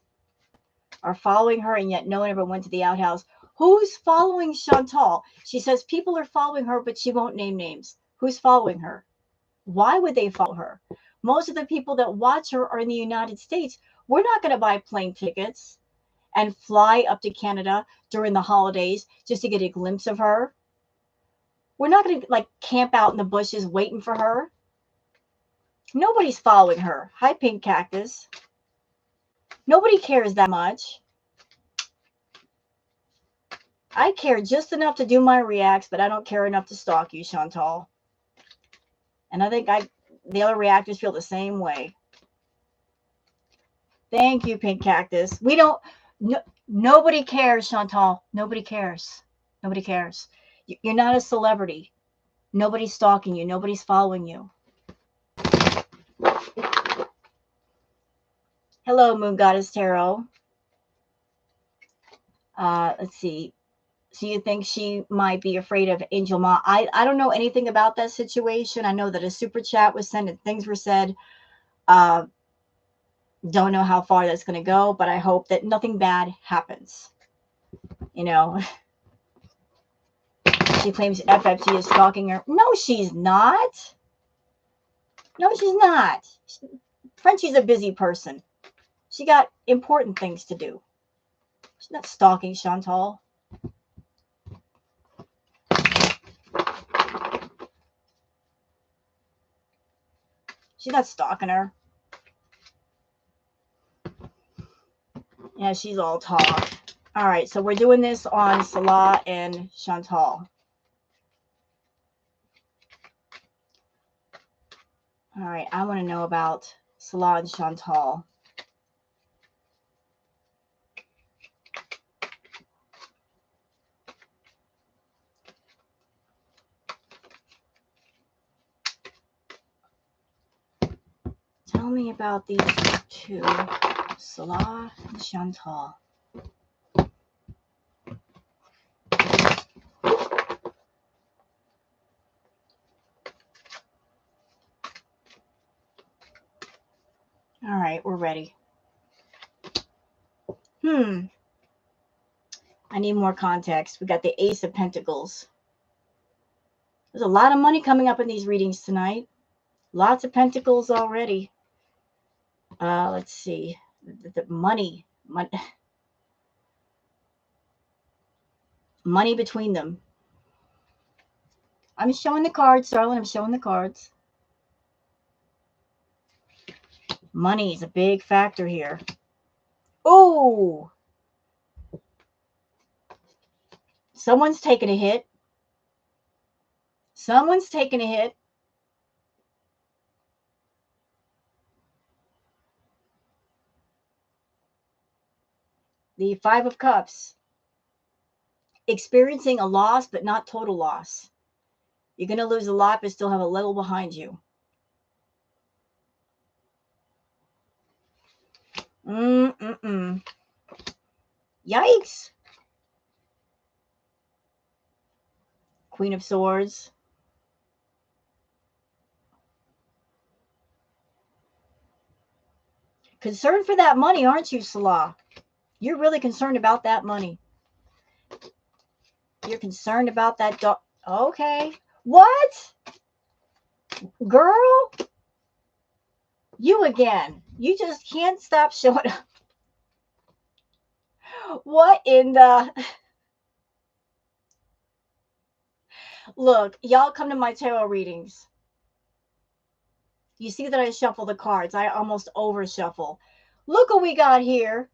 Are following her, and yet no one ever went to the outhouse. Who's following Chantal? She says people are following her, but she won't name names. Who's following her? Why would they follow her? Most of the people that watch her are in the United States. We're not going to buy plane tickets and fly up to Canada during the holidays just to get a glimpse of her. We're not going to like camp out in the bushes waiting for her. Nobody's following her. Hi, Pink Cactus. Nobody cares that much. I care just enough to do my reacts, but I don't care enough to stalk you, Chantal. And I think the other reactors feel the same way. Thank you, Pink Cactus. We don't. Nobody cares, Chantal. Nobody cares. Nobody cares. You're not a celebrity. Nobody's stalking you. Nobody's following you. Hello, Moon Goddess Tarot. Let's see. So you think she might be afraid of Angel Ma? I don't know anything about that situation. I know that a super chat was sent and things were said. Uh, don't know how far that's going to go, but I hope that nothing bad happens. You know, she claims FFG is stalking her. No, she's not. No, she's not. Frenchie's a busy person. She got important things to do. She's not stalking Chantal. She's not stalking her. Yeah, she's all talk. All right, so we're doing this on Salah and Chantal. All right, I want to know about Salah and Chantal. Tell me about these two, Salah and Chantal. All right, we're ready. I need more context. We got the Ace of Pentacles. There's a lot of money coming up in these readings tonight. Lots of pentacles already. Let's see. The money between them. I'm showing the cards, darling. I'm showing the cards. Money is a big factor here. Oh, someone's taking a hit. Someone's taking a hit. The Five of Cups. Experiencing a loss, but not total loss. You're going to lose a lot, but still have a little behind you. Yikes. Queen of Swords. Concerned for that money, aren't you, Salah? You're really concerned about that money. You're concerned about that dog. Okay. What? Girl? You again. You just can't stop showing up. What in the... Look, y'all come to my tarot readings. You see that I shuffle the cards. I almost over shuffle. Look what we got here.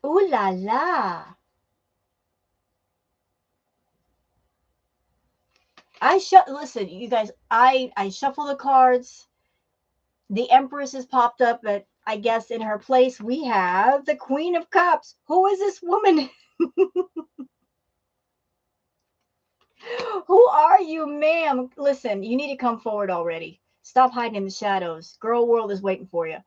Ooh la la. Listen, you guys, I shuffle the cards. The Empress has popped up, but I guess in her place we have the Queen of Cups. Who is this woman? Who are you, ma'am? Listen, you need to come forward already. Stop hiding in the shadows. Girl world is waiting for you.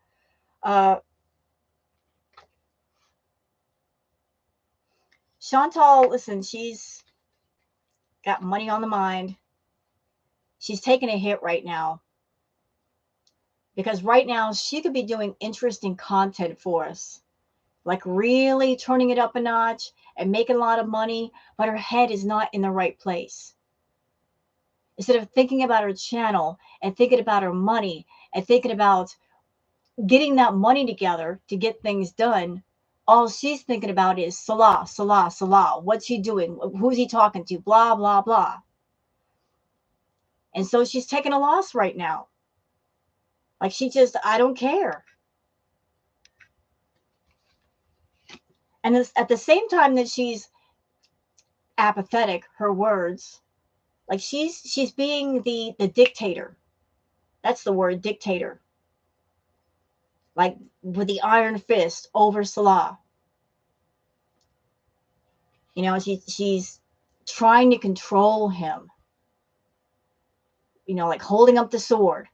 Chantal, listen, she's got money on the mind. She's taking a hit right now. Because right now she could be doing interesting content for us. Like really turning it up a notch and making a lot of money, but her head is not in the right place. Instead of thinking about her channel and thinking about her money and thinking about getting that money together to get things done, all she's thinking about is Salah, Salah, Salah. What's he doing? Who's he talking to? Blah, blah, blah. And so she's taking a loss right now. Like I don't care. And at the same time that she's apathetic, her words, like she's being the dictator. That's the word, dictator. Like with the iron fist over Salah. You know, she's trying to control him. You know, like holding up the sword.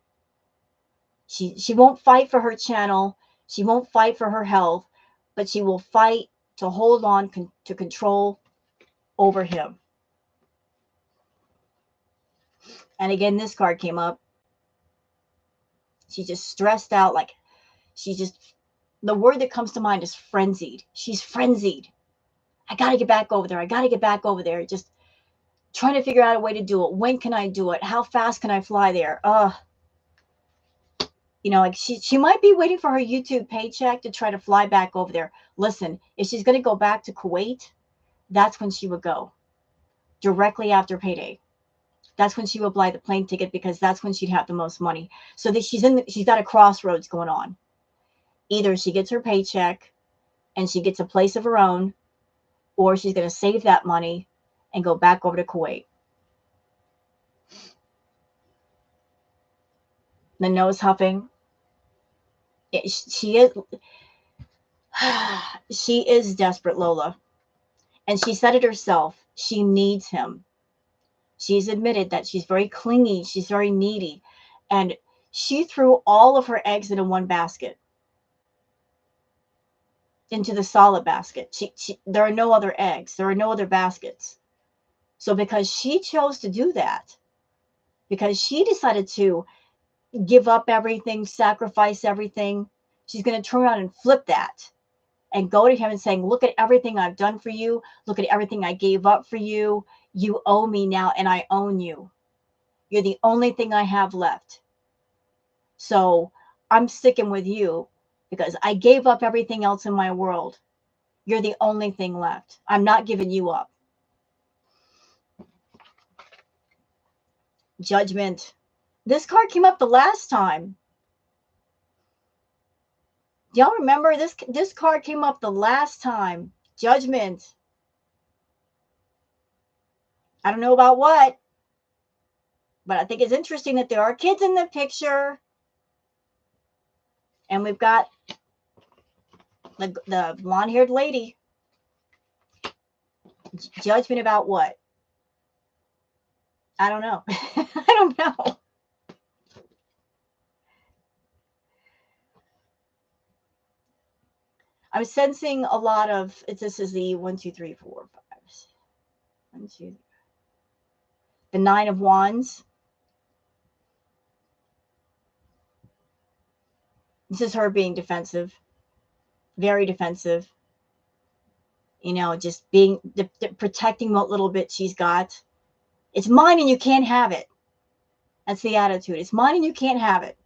She won't fight for her channel. She won't fight for her health, but she will fight to hold on to control over him. And again, this card came up. She's just stressed out, like she's just, the word that comes to mind is frenzied. She's frenzied. I got to get back over there. I got to get back over there. Just trying to figure out a way to do it. When can I do it? How fast can I fly there? Like she might be waiting for her YouTube paycheck to try to fly back over there. Listen, if she's going to go back to Kuwait, that's when she would go, directly after payday. That's when she would buy the plane ticket, because that's when she'd have the most money. So that she's got a crossroads going on. Either she gets her paycheck and she gets a place of her own, or she's going to save that money and go back over to Kuwait. The nose huffing. She is she is desperate, Lola. And she said it herself. She needs him. She's admitted that she's very clingy. She's very needy. And she threw all of her eggs into one basket, into the solid basket. There are no other eggs. There are no other baskets. So because she chose to do that, because she decided to give up everything, sacrifice everything, she's going to turn around and flip that and go to him and saying, look at everything I've done for you. Look at everything I gave up for you. You owe me now, and I own you. You're the only thing I have left. So I'm sticking with you because I gave up everything else in my world. You're the only thing left. I'm not giving you up. Judgment. This card came up the last time. Do y'all remember this card came up the last time? Judgment. I don't know about what, but I think it's interesting that there are kids in the picture. And we've got the blonde-haired lady. Judgment about what? I don't know. I don't know. I'm sensing a lot of, this is the 1, 2, 3, 4, 5, 1, 2, the 9 of Wands. This is her being defensive, very defensive. Just being protecting what little bit she's got. It's mine and you can't have it. That's the attitude. It's mine and you can't have it.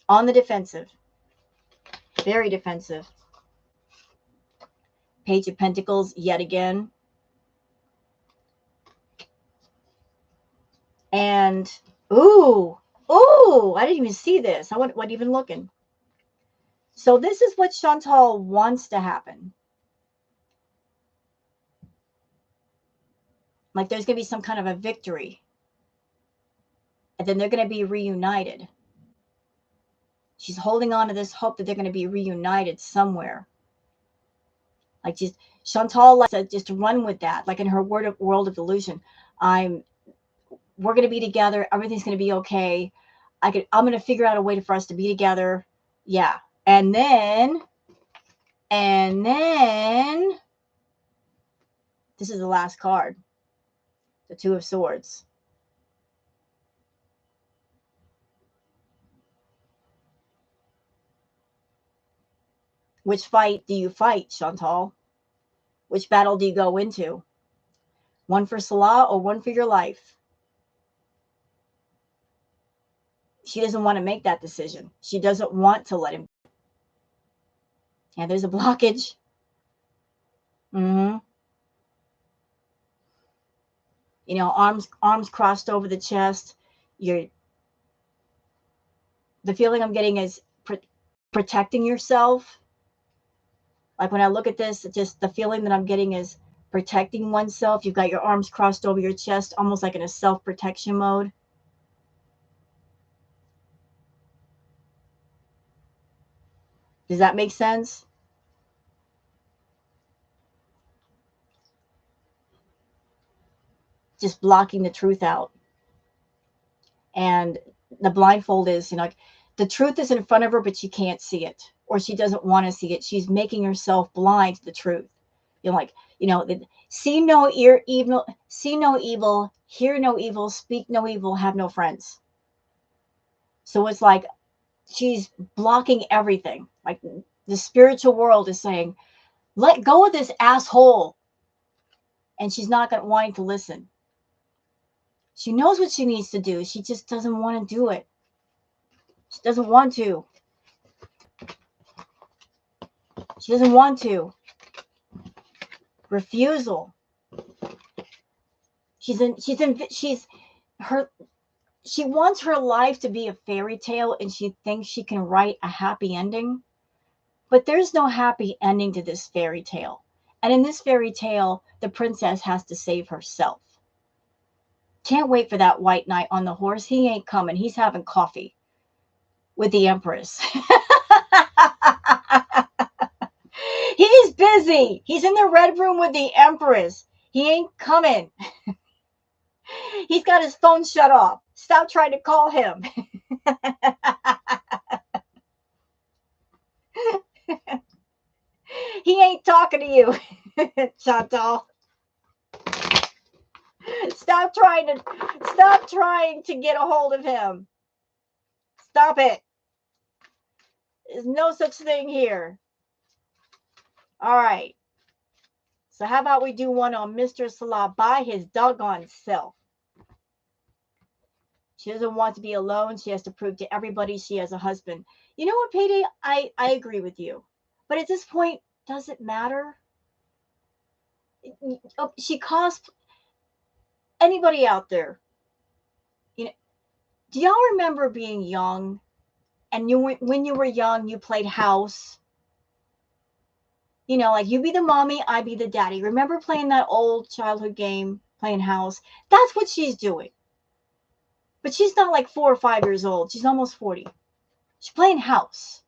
On the defensive. Very defensive. Page of Pentacles yet again. And, ooh, I didn't even see this. I wasn't even looking. So this is what Chantal wants to happen. Like there's going to be some kind of a victory. And then they're going to be reunited. She's holding on to this hope that they're going to be reunited somewhere. Like just Chantal likes to just run with that. Like in her world of delusion. We're going to be together. Everything's going to be okay. I'm going to figure out a way for us to be together. Yeah. And then this is the last card. The 2 of Swords. Which fight do you fight, Chantal? Which battle do you go into? One for Salah or one for your life? She doesn't want to make that decision. She doesn't want to let him. Yeah, there's a blockage. Arms crossed over the chest. The feeling I'm getting is protecting yourself. Like when I look at this, just the feeling that I'm getting is protecting oneself. You've got your arms crossed over your chest, almost like in a self-protection mode. Does that make sense? Just blocking the truth out. And the blindfold is, The truth is in front of her, but she can't see it, or she doesn't want to see it. She's making herself blind to the truth. Like, see no evil, hear no evil, speak no evil, have no friends. So it's like she's blocking everything. Like the spiritual world is saying, let go of this asshole. And she's not wanting to listen. She knows what she needs to do. She just doesn't want to do it. She doesn't want to. She doesn't want to. Refusal. She wants her life to be a fairy tale, and she thinks she can write a happy ending. But there's no happy ending to this fairy tale. And in this fairy tale, the princess has to save herself. Can't wait for that white knight on the horse. He ain't coming. He's having coffee with the empress. He's busy. He's in the red room with the empress. He ain't coming. He's got his phone shut off. Stop trying to call him. He ain't talking to you, Chantal. Stop trying to get a hold of him. Stop it. There's no such thing here. All right. So how about we do one on Mr. Salah by his doggone self? She doesn't want to be alone. She has to prove to everybody she has a husband. You know what, Payday? I agree with you. But at this point, does it matter? She cost anybody out there. Do y'all remember being young? And when you were young, you played house. Like you be the mommy, I be the daddy. Remember playing that old childhood game, playing house? That's what she's doing. But she's not like 4 or 5 years old. She's almost 40. She's playing house.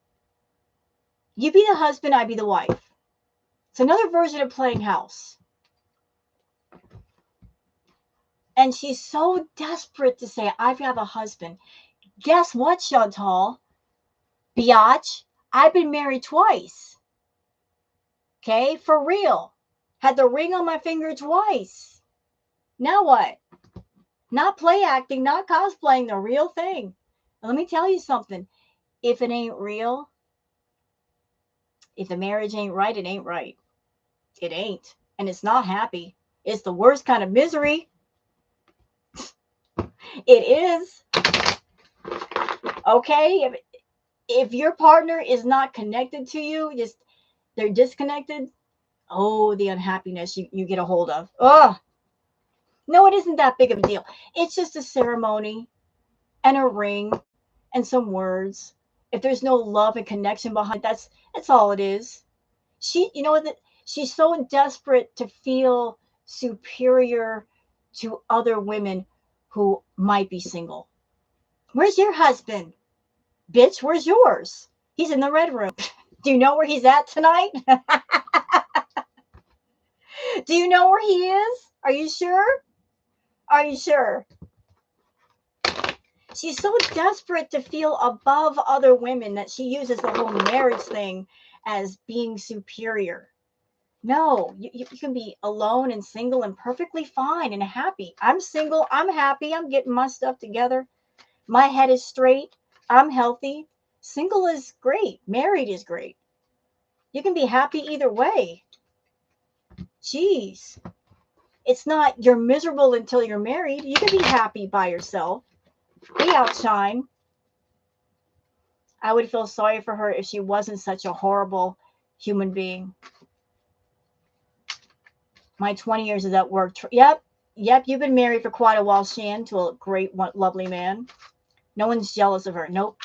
You be the husband, I be the wife. It's another version of playing house. And she's so desperate to say, I have a husband. Guess what, Chantal? Biatch, I've been married twice. Okay, for real. Had the ring on my finger twice. Now what? Not play acting, not cosplaying, the real thing. Let me tell you something. If it ain't real, if the marriage ain't right, it ain't right. It ain't. And it's not happy. It's the worst kind of misery. It is. Okay? If your partner is not connected to you, they're disconnected, oh, the unhappiness you get a hold of. Oh, no, it isn't that big of a deal. It's just a ceremony and a ring and some words. If there's no love and connection behind, that's all it is. She's so desperate to feel superior to other women who might be single. Where's your husband? Bitch, where's yours? He's in the red room. Do you know where he's at tonight? Do you know where he is? Are you sure? Are you sure? She's so desperate to feel above other women that she uses the whole marriage thing as being superior. No, you can be alone and single and perfectly fine and happy. I'm single. I'm happy. I'm getting my stuff together. My head is straight. I'm healthy. Single is great. Married is great. You can be happy either way. Jeez. It's not you're miserable until you're married. You can be happy by yourself. Be outshine. I would feel sorry for her if she wasn't such a horrible human being. My 20 years is at work. Yep, you've been married for quite a while, Shan, to a great, lovely man. No one's jealous of her. Nope.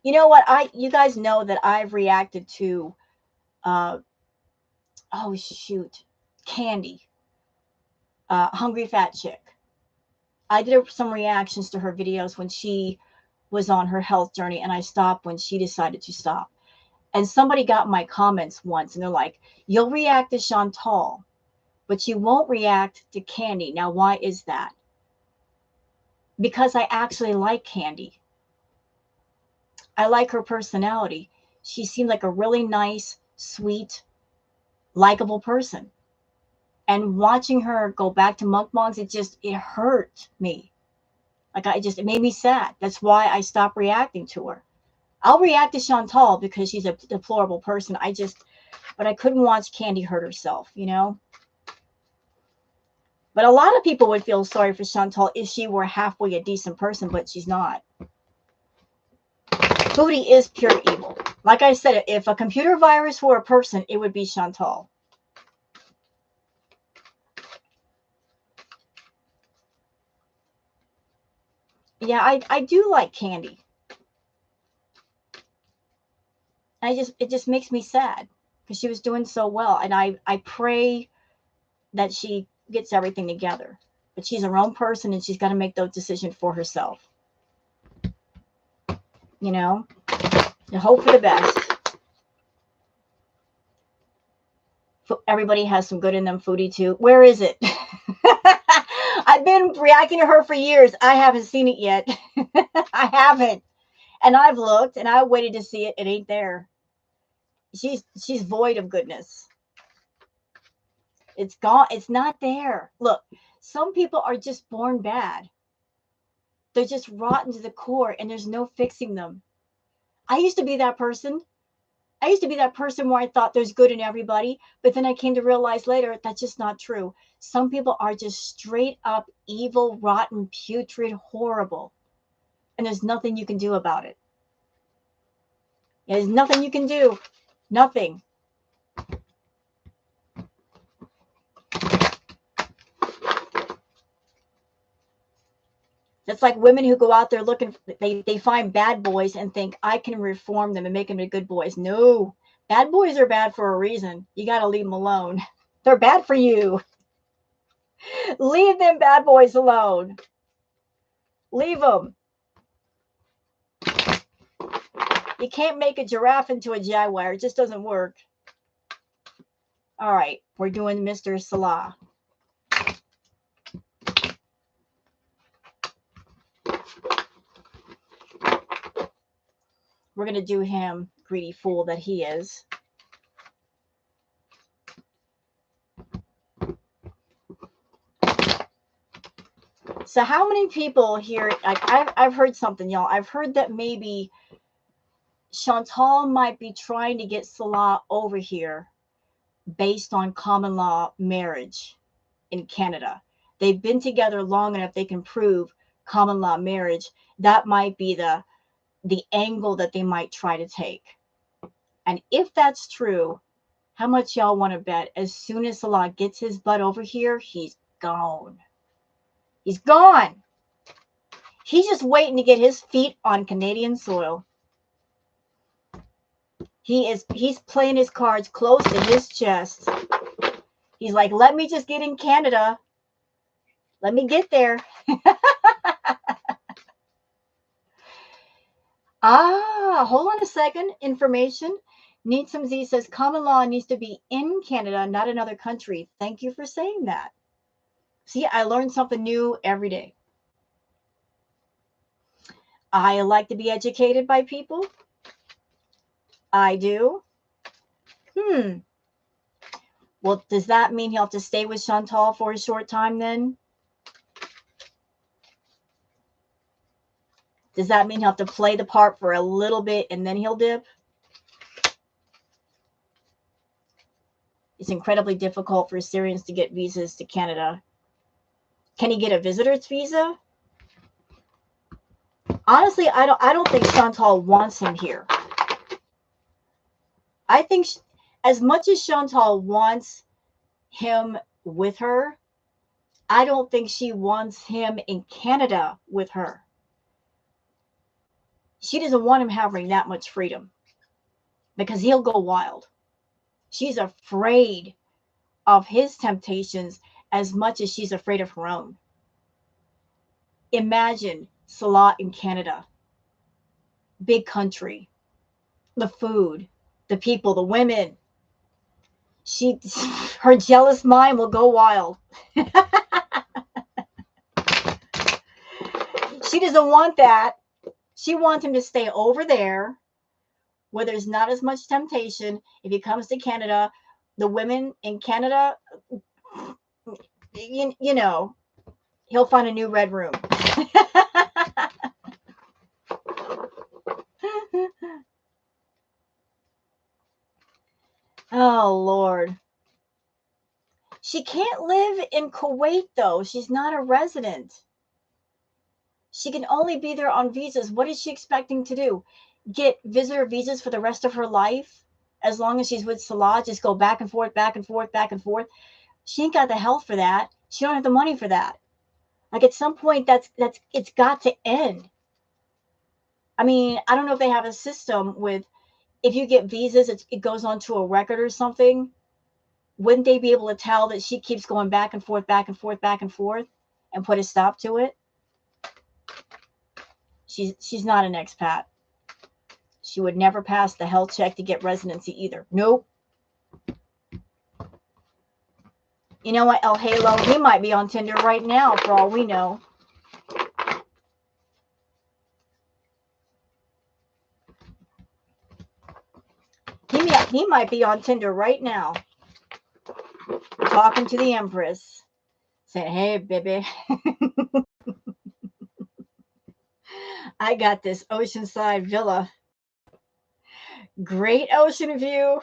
You know what? You guys know that I've reacted to, Candy, Hungry Fat Chick. I did some reactions to her videos when she was on her health journey, and I stopped when she decided to stop. And somebody got my comments once, and they're like, you'll react to Chantal, but you won't react to Candy. Now, why is that? because I actually like Candy. I like her personality. She seemed like a really nice, sweet, likable person. And watching her go back to mukbangs, it hurt me. Like it made me sad. That's why I stopped reacting to her. I'll react to Chantal because she's a deplorable person. But I couldn't watch Candy hurt herself, you know? But a lot of people would feel sorry for Chantal if she were halfway a decent person, but she's not. Foodie is pure evil. Like I said, if a computer virus were a person, it would be Chantal. Yeah, I do like Candy. It just makes me sad because she was doing so well, and I pray that she gets everything together. But she's her own person, and she's got to make those decisions for herself. You know, and hope for the best. Everybody has some good in them. Foodie too. Where is it? I've been reacting to her for years. I haven't seen it yet. I haven't, and I've looked, and I waited to see it. It ain't there. She's void of goodness. It's gone. It's not there. Look, some people are just born bad. They're just rotten to the core, and there's no fixing them. I used to be that person. I used to be that person where I thought there's good in everybody, but then I came to realize later that's just not true. Some people are just straight up evil, rotten, putrid, horrible, and there's nothing you can do about it. There's nothing you can do. Nothing. It's like women who go out there looking, they find bad boys and think, I can reform them and make them into good boys. No, bad boys are bad for a reason. You got to leave them alone. They're bad for you. Leave them bad boys alone. Leave them. You can't make a giraffe into a jaguar. It just doesn't work. All right, we're doing Mr. Salah. We're going to do him, greedy fool that he is. So how many people here, like I've heard something, y'all. I've heard that maybe Chantal might be trying to get Salah over here based on common law marriage in Canada. They've been together long enough they can prove common law marriage. That might be the angle that they might try to take. And if that's true, how much y'all want to bet as soon as Salah gets his butt over here, he's gone. He's gone. He's just waiting to get his feet on Canadian soil. He's playing his cards close to his chest. He's like, let me just get in Canada. Let me get there. Hold on a second. Information. Need some Z says common law needs to be in Canada, not another country. Thank you for saying that. See, I learn something new every day. I like to be educated by people. I do. Well, does that mean he'll have to stay with Chantal for a short time then? Does that mean he'll have to play the part for a little bit and then he'll dip? It's incredibly difficult for Syrians to get visas to Canada. Can he get a visitor's visa? Honestly, I don't think Chantal wants him here. I think as much as Chantal wants him with her, I don't think she wants him in Canada with her. She doesn't want him having that much freedom because he'll go wild. She's afraid of his temptations as much as she's afraid of her own. Imagine Salah in Canada. Big country. The food, the people, the women. Her jealous mind will go wild. She doesn't want that. She wants him to stay over there where there's not as much temptation. If he comes to Canada, the women in Canada, you know, he'll find a new red room. Oh, Lord. She can't live in Kuwait, though. She's not a resident. She can only be there on visas. What is she expecting to do? Get visitor visas for the rest of her life? As long as she's with Salah, just go back and forth, back and forth, back and forth. She ain't got the health for that. She don't have the money for that. Like at some point, it's got to end. I mean, I don't know if they have a system with if you get visas, it goes onto a record or something. Wouldn't they be able to tell that she keeps going back and forth, back and forth, back and forth, and put a stop to it? She's not an expat. She would never pass the health check to get residency either. Nope. You know what, El Halo? He might be on Tinder right now, for all we know. He might be on Tinder right now, talking to the Empress, saying, "Hey, baby, I got this oceanside villa. Great ocean view.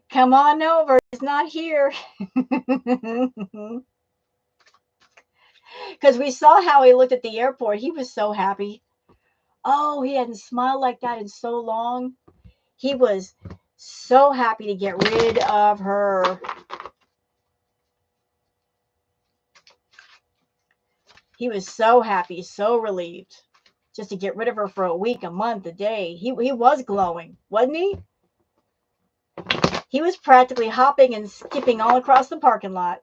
Come on over. It's not here." Because we saw how he looked at the airport. He was so happy. Oh, he hadn't smiled like that in so long. He was so happy to get rid of her. He was so happy, so relieved. Just to get rid of her for a week, a month, a day. He was glowing, wasn't he? He was practically hopping and skipping all across the parking lot.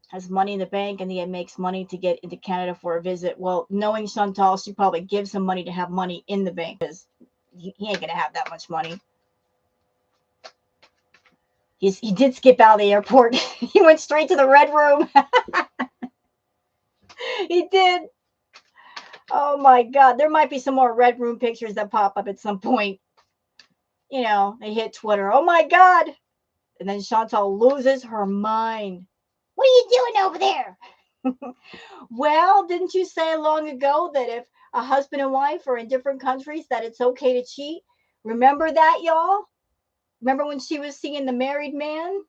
Has money in the bank, and he makes money to get into Canada for a visit. Well, knowing Chantal, she probably gives him money to have money in the bank because he ain't going to have that much money. He did skip out of the airport. He went straight to the red room. He did. Oh, my God. There might be some more red room pictures that pop up at some point. You know, they hit Twitter. Oh, my God. And then Chantal loses her mind. What are you doing over there? Well, didn't you say long ago that if a husband and wife are in different countries that it's okay to cheat? Remember that, y'all? Remember when she was seeing the married man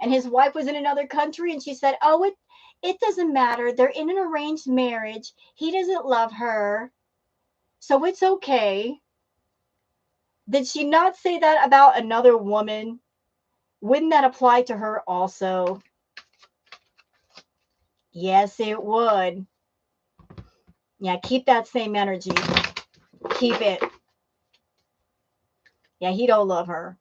and his wife was in another country and she said, "Oh, it doesn't matter. They're in an arranged marriage. He doesn't love her. So it's okay." Did she not say that about another woman? Wouldn't that apply to her also? Yes, it would. Yeah, keep that same energy. Keep it. Yeah, he don't love her.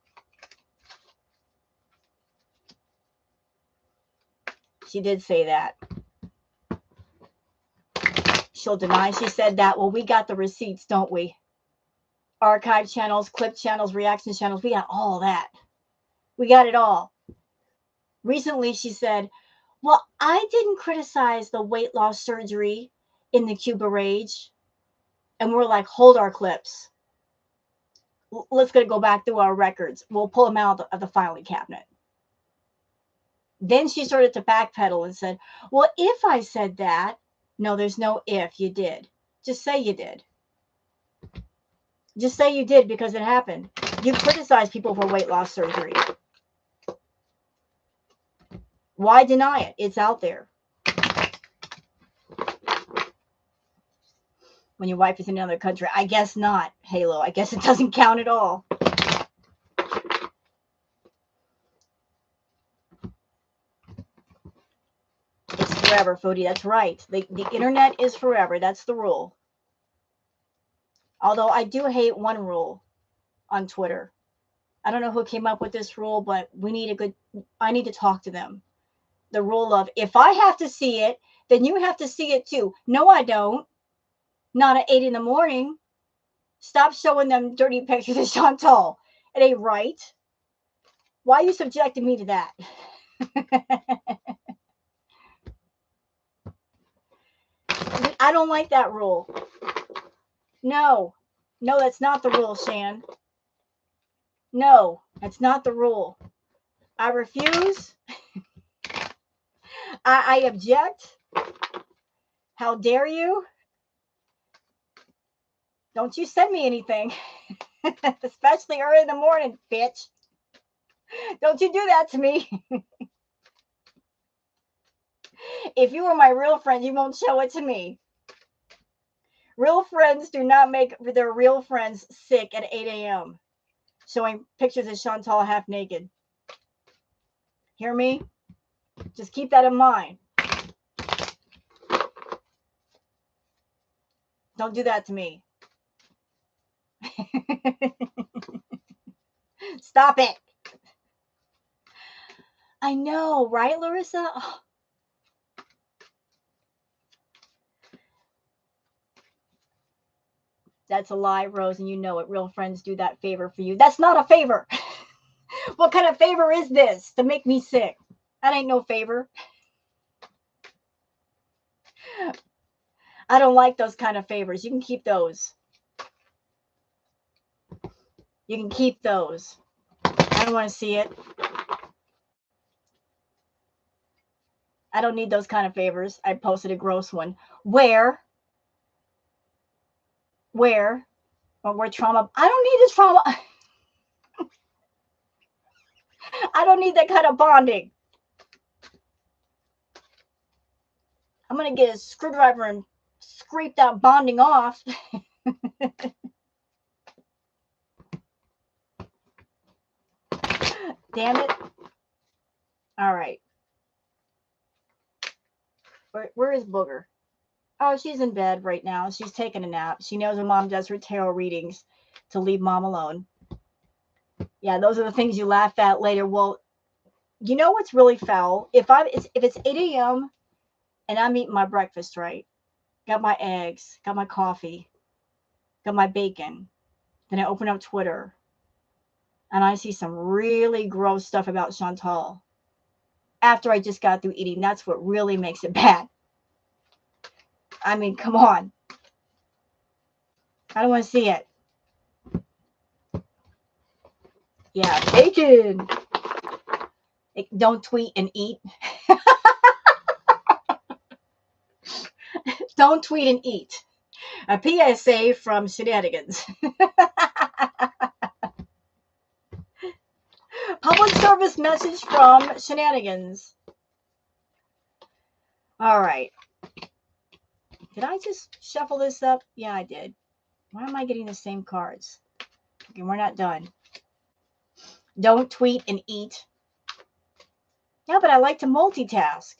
She did say that. She'll deny she said that. Well, we got the receipts, don't we? Archive channels, clip channels, reaction channels. We got all that. We got it all. Recently, she said, "Well, I didn't criticize the weight loss surgery in the Cuba Rage." And we're like, hold our clips. Let's go back through our records. We'll pull them out of the filing cabinet. Then she started to backpedal and said, "Well, if I said that," no, there's no if. You did. Just say you did. Just say you did because it happened. You criticize people for weight loss surgery. Why deny it? It's out there. When your wife is in another country, I guess not, Halo. I guess it doesn't count at all. It's forever, Foodie. That's right. The internet is forever. That's the rule. Although I do hate one rule on Twitter. I don't know who came up with this rule, but I need to talk to them. The rule of, if I have to see it, then you have to see it too. No, I don't. Not at 8 in the morning. Stop showing them dirty pictures of Chantal. It ain't right. Why are you subjecting me to that? I don't like that rule. No. No, that's not the rule, Shan. No, that's not the rule. I refuse. I object. How dare you? Don't you send me anything. Especially early in the morning, bitch. Don't you do that to me. If you were my real friend, you won't show it to me. Real friends do not make their real friends sick at 8 a.m. showing pictures of Chantal half naked. Hear me? Just keep that in mind. Don't do that to me. Stop it. I know, right, Larissa? Oh. That's a lie, Rose, and you know it. Real friends do that favor for you. That's not a favor. What kind of favor is this to make me sick? That ain't no favor. I don't like those kind of favors. You can keep those. You can keep those. I don't want to see it. I don't need those kind of favors. I posted a gross one. Where? Where trauma. I don't need this trauma. I don't need that kind of bonding. I'm going to get a screwdriver and scrape that bonding off. Damn it. All right. Where is Booger? Oh, she's in bed right now. She's taking a nap. She knows her mom does her tarot readings to leave mom alone. Yeah, those are the things you laugh at later. Well, you know what's really foul? If it's 8 a.m. and I'm eating my breakfast, right? Got my eggs, got my coffee, got my bacon. Then I open up Twitter and I see some really gross stuff about Chantal. After I just got through eating, that's what really makes it bad. I mean, come on. I don't want to see it. Yeah, bacon. Don't tweet and eat. Don't tweet and eat. A PSA from Shenanigans. Public service message from Shenanigans. All right. Did I just shuffle this up? Yeah, I did. Why am I getting the same cards? Okay, we're not done. Don't tweet and eat. Yeah, but I like to multitask.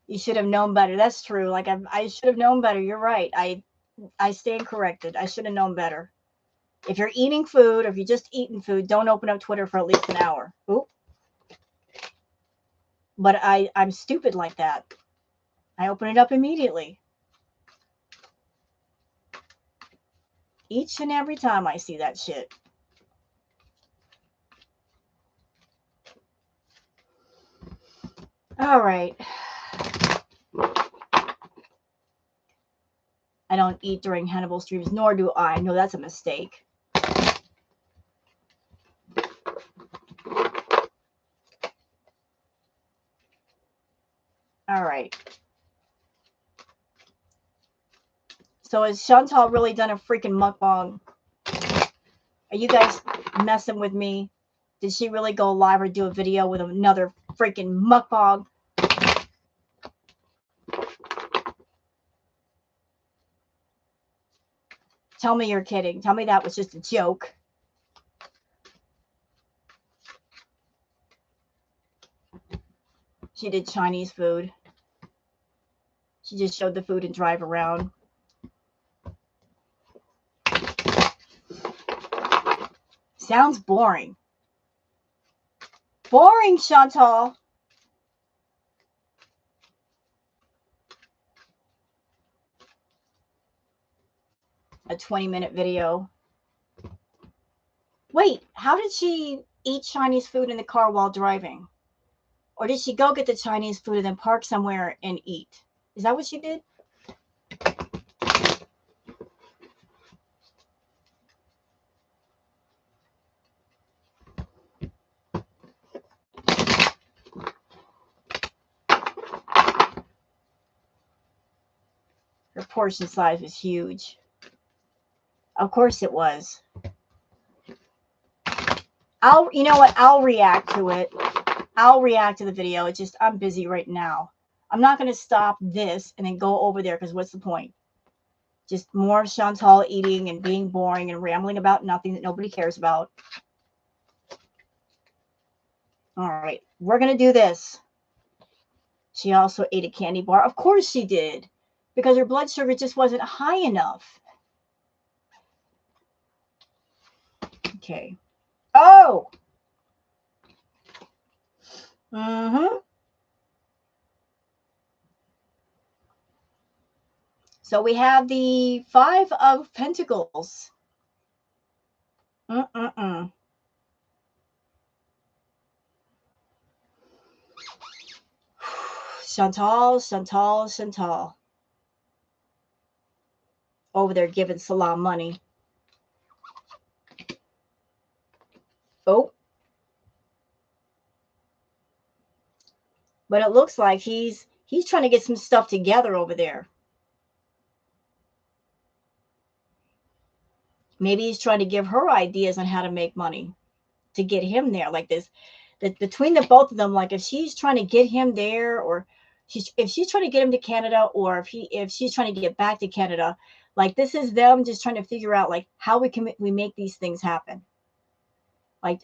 You should have known better. That's true. Like I should have known better. You're right. I stand corrected. I should have known better. If you're eating food or if you're just eating food, don't open up Twitter for at least an hour. Oop. But I'm stupid like that. I open it up immediately. Each and every time I see that shit. All right. I don't eat during Hannibal streams, nor do I. No, that's a mistake. All right. So has Chantal really done a freaking mukbang? Are you guys messing with me? Did she really go live or do a video with another freaking mukbang? Tell me you're kidding. Tell me that was just a joke. She did Chinese food. She just showed the food and drive around. Sounds boring. Boring, Chantal. A 20-minute video. Wait, how did she eat Chinese food in the car while driving? Or did she go get the Chinese food and then park somewhere and eat? Is that what she did? Her portion size was huge. Of course it was. You know what? I'll react to it. I'll react to the video. It's just, I'm busy right now. I'm not going to stop this and then go over there because what's the point? Just more Chantal eating and being boring and rambling about nothing that nobody cares about. All right, we're going to do this. She also ate a candy bar. Of course she did, because her blood sugar just wasn't high enough. Okay. Oh! Mm-hmm. So we have the Five of Pentacles. Mm-mm-mm. Chantal, Chantal, Chantal. Over there giving Salah money. Oh. But it looks like he's trying to get some stuff together over there. Maybe he's trying to give her ideas on how to make money to get him there. Like this, that between the both of them, like if she's trying to get him there, or if she's trying to get him to Canada, or if she's trying to get back to Canada, like this is them just trying to figure out like how we make these things happen. Like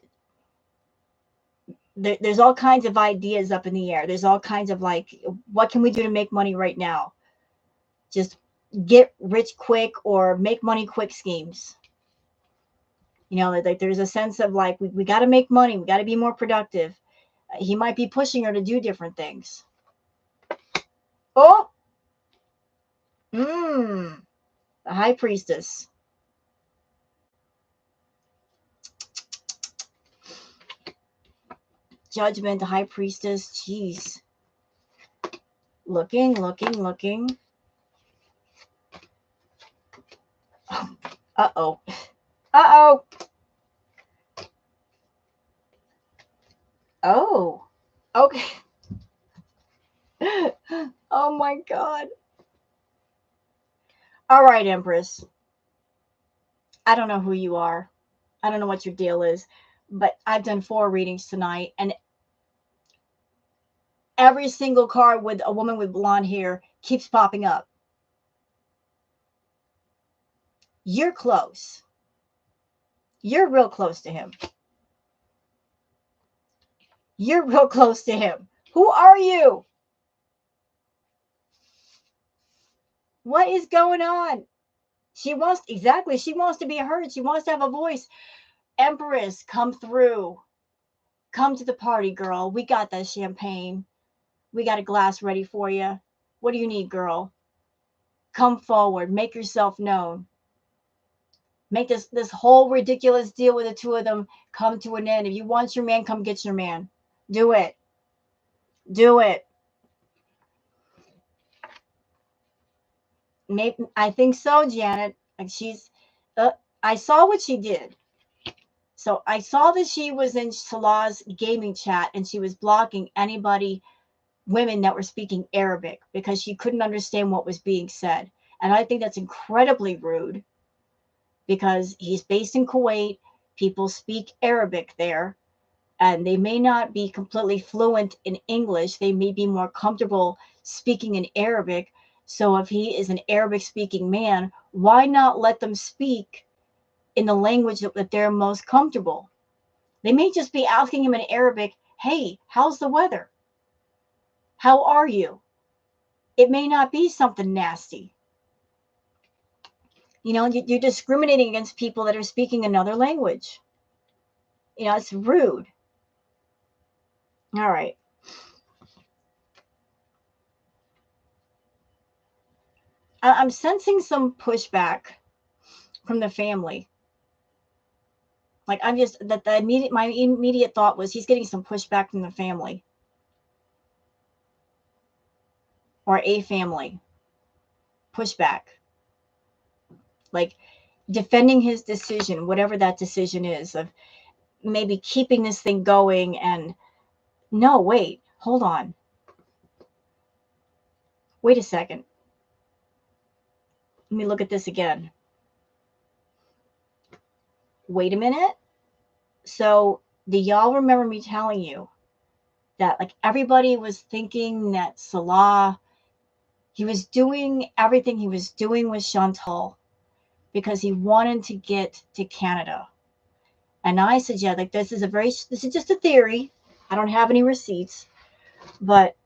there's all kinds of ideas up in the air. There's all kinds of like, what can we do to make money right now? Just get rich quick or make money quick schemes. You know, like there's a sense of like, we got to make money. We got to be more productive. He might be pushing her to do different things. Oh, the high priestess. Judgment, the high priestess. Jeez. Looking, looking, looking. Uh-oh. Uh-oh. Oh. Okay. Oh my God. All right, Empress. I don't know who you are. I don't know what your deal is, but I've done 4 readings tonight, and every single card with a woman with blonde hair keeps popping up. You're close. You're real close to him. You're real close to him. Who are you? What is going on? She wants to be heard. She wants to have a voice. Empress, come through. Come to the party, girl. We got that champagne. We got a glass ready for you. What do you need, girl? Come forward. Make yourself known. Make this whole ridiculous deal with the two of them come to an end. If you want your man, come get your man. Do it. Do it. Maybe, I think so, Janet. Like I saw what she did. So I saw that she was in Salah's gaming chat and she was blocking women that were speaking Arabic because she couldn't understand what was being said. And I think that's incredibly rude because he's based in Kuwait. People speak Arabic there, and they may not be completely fluent in English. They may be more comfortable speaking in Arabic. So if he is an Arabic speaking man, why not let them speak in the language that they're most comfortable? They may just be asking him in Arabic, hey, how's the weather? How are you? It may not be something nasty. You know, you're discriminating against people that are speaking another language. You know, it's rude. All right. I'm sensing some pushback from the family. Like, I'm just, that my immediate thought was he's getting some pushback from the family. Or a family. Pushback. Like, defending his decision, whatever that decision is, of maybe keeping this thing going. And no, wait, hold on. Wait a second. Let me look at this again. Wait a minute. So, do y'all remember me telling you that, like, everybody was thinking that Salah, he was doing everything he was doing with Chantal because he wanted to get to Canada. And I suggest, like, this is just a theory. I don't have any receipts, but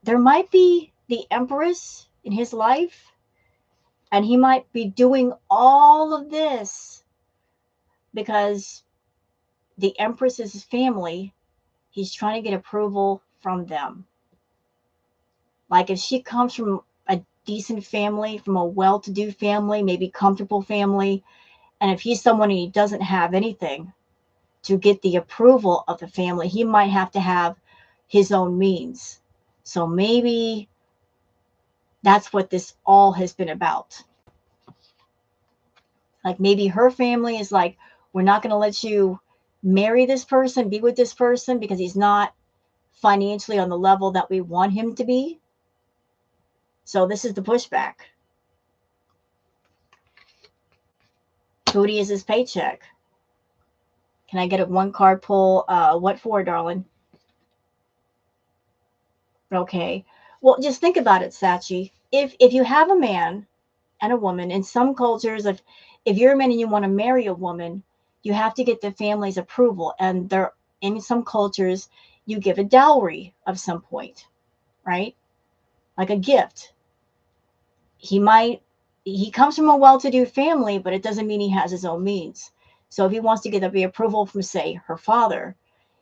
there might be the Empress in his life, and he might be doing all of this because the Empress is his family. He's trying to get approval from them. Like, if she comes from a decent family, from a well-to-do family, maybe comfortable family, and if he's someone and he doesn't have anything to get the approval of the family, he might have to have his own means. So maybe that's what this all has been about. Like, maybe her family is like, we're not going to let you marry this person, be with this person, because he's not financially on the level that we want him to be. So this is the pushback. Foodie is his paycheck. Can I get a one card pull? What for, darling? Okay. Well, just think about it, Sachi. If you have a man and a woman, in some cultures, if you're a man and you want to marry a woman, you have to get the family's approval. And there, in some cultures, you give a dowry of some point, right? Like a gift. He comes from a well-to-do family, but it doesn't mean he has his own means. So if he wants to get the approval from, say, her father,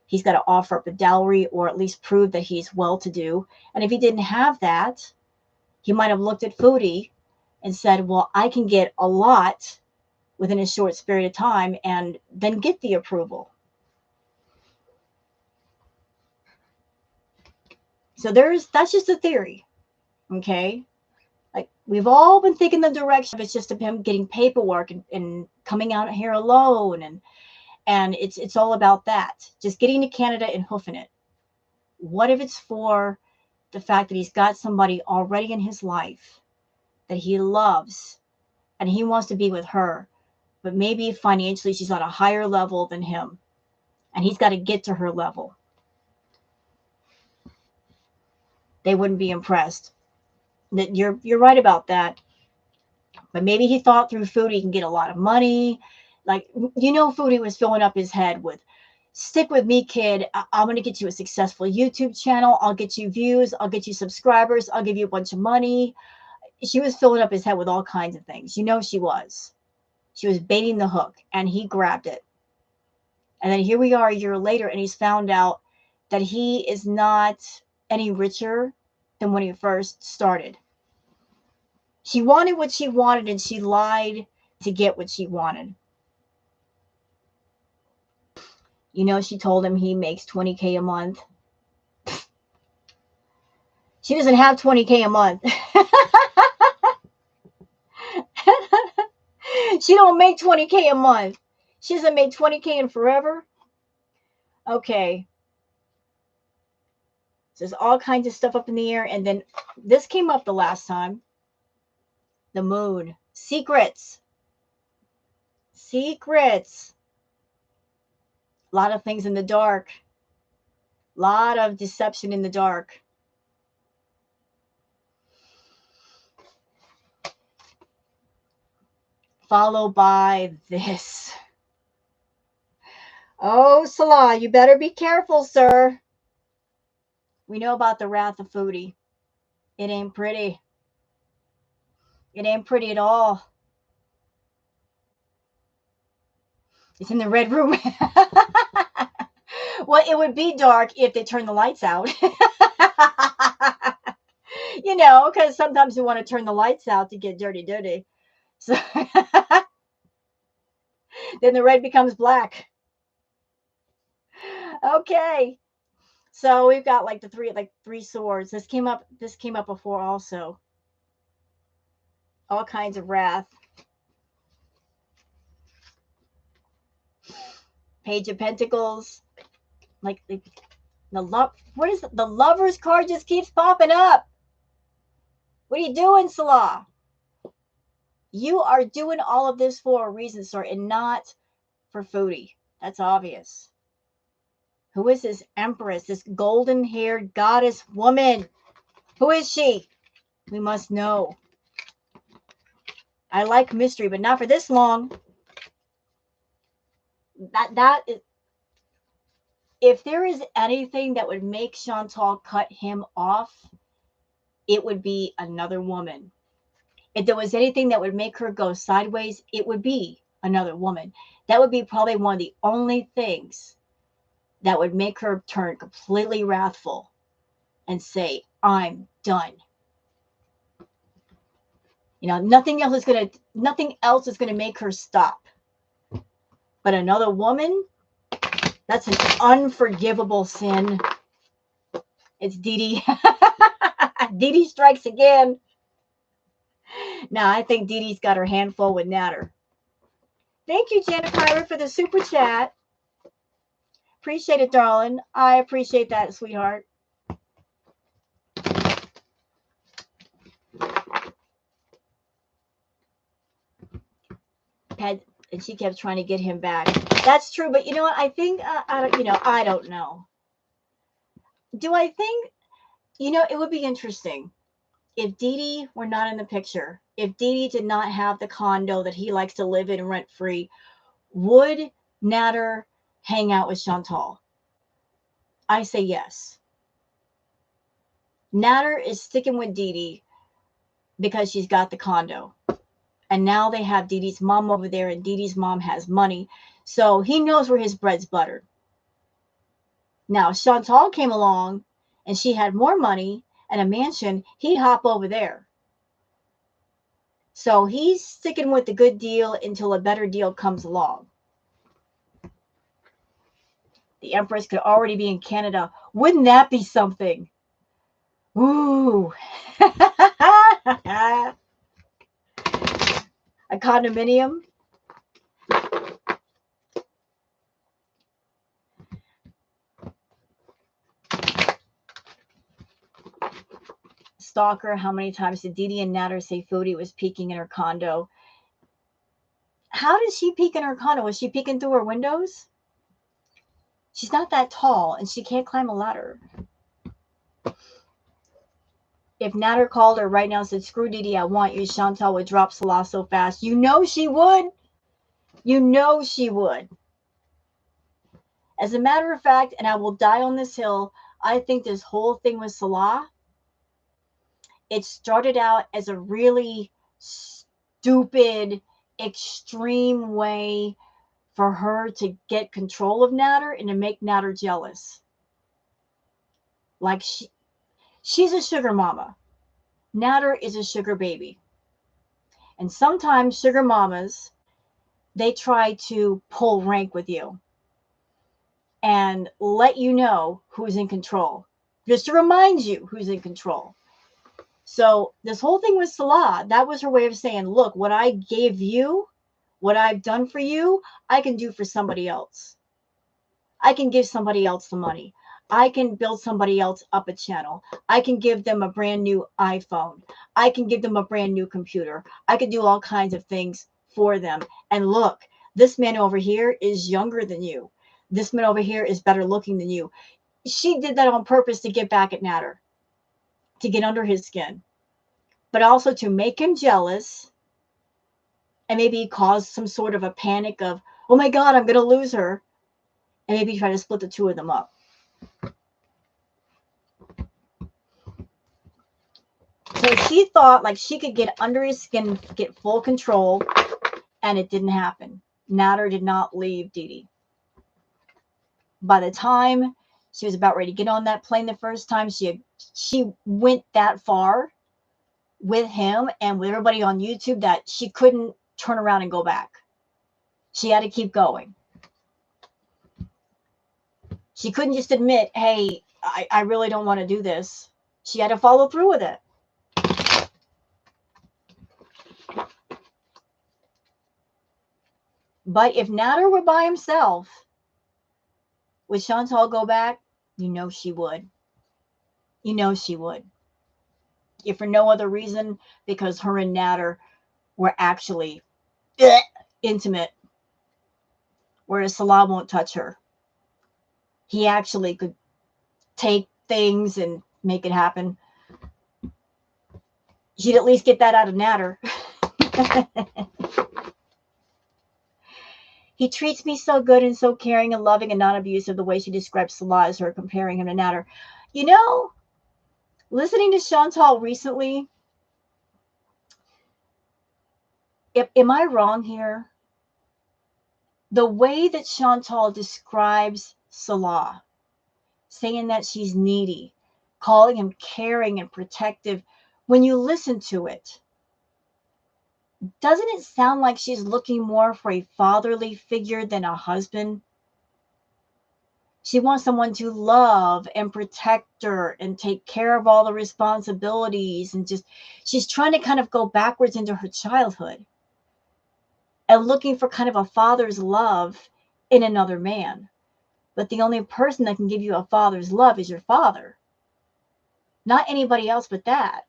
he's got to offer up a dowry or at least prove that he's well-to-do. And if he didn't have that, he might have looked at Foodie and said, well, I can get a lot within a short period of time and then get the approval. So that's just a theory, okay? Like, we've all been thinking the direction of it's just of him getting paperwork and coming out here alone, and it's all about that. Just getting to Canada and hoofing it. What if it's for the fact that he's got somebody already in his life that he loves and he wants to be with her, but maybe financially she's on a higher level than him and he's got to get to her level? They wouldn't be impressed. That you're right about that. But maybe he thought through Foodie can get a lot of money. Like, Foodie was filling up his head with, stick with me, kid. I'm going to get you a successful YouTube channel. I'll get you views. I'll get you subscribers. I'll give you a bunch of money. She was filling up his head with all kinds of things. She was. She was baiting the hook, and he grabbed it. And then here we are a year later, and he's found out that he is not any richer than when he first started. She wanted what she wanted, and she lied to get what she wanted. She told him he makes $20K a month. She doesn't have $20K a month. She don't make $20K a month. She doesn't make $20K in forever. Okay. So there's all kinds of stuff up in the air. And then this came up the last time. The moon. Secrets. Secrets. A lot of things in the dark. A lot of deception in the dark. Followed by this. Oh, Salah, you better be careful, sir. We know about the wrath of Foodie. It ain't pretty. It ain't pretty at all. It's in the red room. Well, it would be dark if they turned the lights out. Because sometimes you want to turn the lights out to get dirty. So Then the red becomes black. Okay. So we've got like three swords. This came up before also. All kinds of wrath. Page of Pentacles. Like the love. What is it? The Lover's card just keeps popping up. What are you doing, Salah? You are doing all of this for a reason, sir, and not for Foodie. That's obvious. Who is this Empress, this golden-haired goddess woman? Who is she? We must know. I like mystery, but not for this long. That is, if there is anything that would make Chantal cut him off, it would be another woman. If there was anything that would make her go sideways, it would be another woman. That would be probably one of the only things that would make her turn completely wrathful and say, I'm done. You know, nothing else is gonna make her stop. But another woman, that's an unforgivable sin. It's Dee Dee. Dee Dee strikes again. Now, I think Dee Dee's got her handful with Natter. Thank you, Janet Pirate, for the super chat. Appreciate it, darling. I appreciate that, sweetheart. And she kept trying to get him back. That's true, but you know what? I think I don't know. Do I think it would be interesting if Dee Dee were not in the picture? If Dee Dee did not have the condo that he likes to live in rent free, would Natter hang out with Chantal? I say yes. Natter is sticking with Dee Dee because she's got the condo. And now they have Dee Dee's mom over there, and Dee Dee's mom has money. So he knows where his bread's buttered. Now, Chantal came along, and she had more money and a mansion. He'd hop over there. So he's sticking with the good deal until a better deal comes along. The Empress could already be in Canada. Wouldn't that be something? Ooh. A condominium. Stalker. How many times did Dee Dee and Natter say Foodie was peeking in her condo? How did she peek in her condo? Was she peeking through her windows? She's not that tall, and she can't climb a ladder. If Natter called her right now and said, screw Dee Dee, I want you, Chantal would drop Salah so fast. You know she would. You know she would. As a matter of fact, and I will die on this hill, I think this whole thing with Salah, it started out as a really stupid, extreme way for her to get control of Natter and to make Natter jealous. Like she's a sugar mama. Natter is a sugar baby. And sometimes sugar mamas, they try to pull rank with you and let you know who's in control, just to remind you who's in control. So this whole thing with Salah, that was her way of saying, look, what I gave you, what I've done for you, I can do for somebody else. I can give somebody else the money. I can build somebody else up a channel. I can give them a brand new iPhone. I can give them a brand new computer. I can do all kinds of things for them. And look, this man over here is younger than you. This man over here is better looking than you. She did that on purpose to get back at Natter, to get under his skin, but also to make him jealous and maybe cause some sort of a panic of, oh my God, I'm going to lose her. And maybe try to split the two of them up. So she thought like she could get under his skin, get full control, and it didn't happen. Natter did not leave Dee Dee. By the time she was about ready to get on that plane the first time, she went that far with him and with everybody on YouTube that she couldn't turn around and go back. She had to keep going. She couldn't just admit, hey, I really don't want to do this. She had to follow through with it. But if Nader were by himself, would Chantal go back? You know she would. You know she would. If for no other reason, because her and Nader were actually intimate, whereas Salah won't touch her. He actually could take things and make it happen. She'd at least get that out of Nader. He treats me so good and so caring and loving and not abusive, the way she describes Salah as her comparing him to Nader. You know, listening to Chantal recently, am I wrong here? The way that Chantal describes Salah, saying that she's needy, calling him caring and protective, when you listen to it, doesn't it sound like she's looking more for a fatherly figure than a husband? She wants someone to love and protect her and take care of all the responsibilities, and just, she's trying to kind of go backwards into her childhood and looking for kind of a father's love in another man. But the only person that can give you a father's love is your father. Not anybody else but that.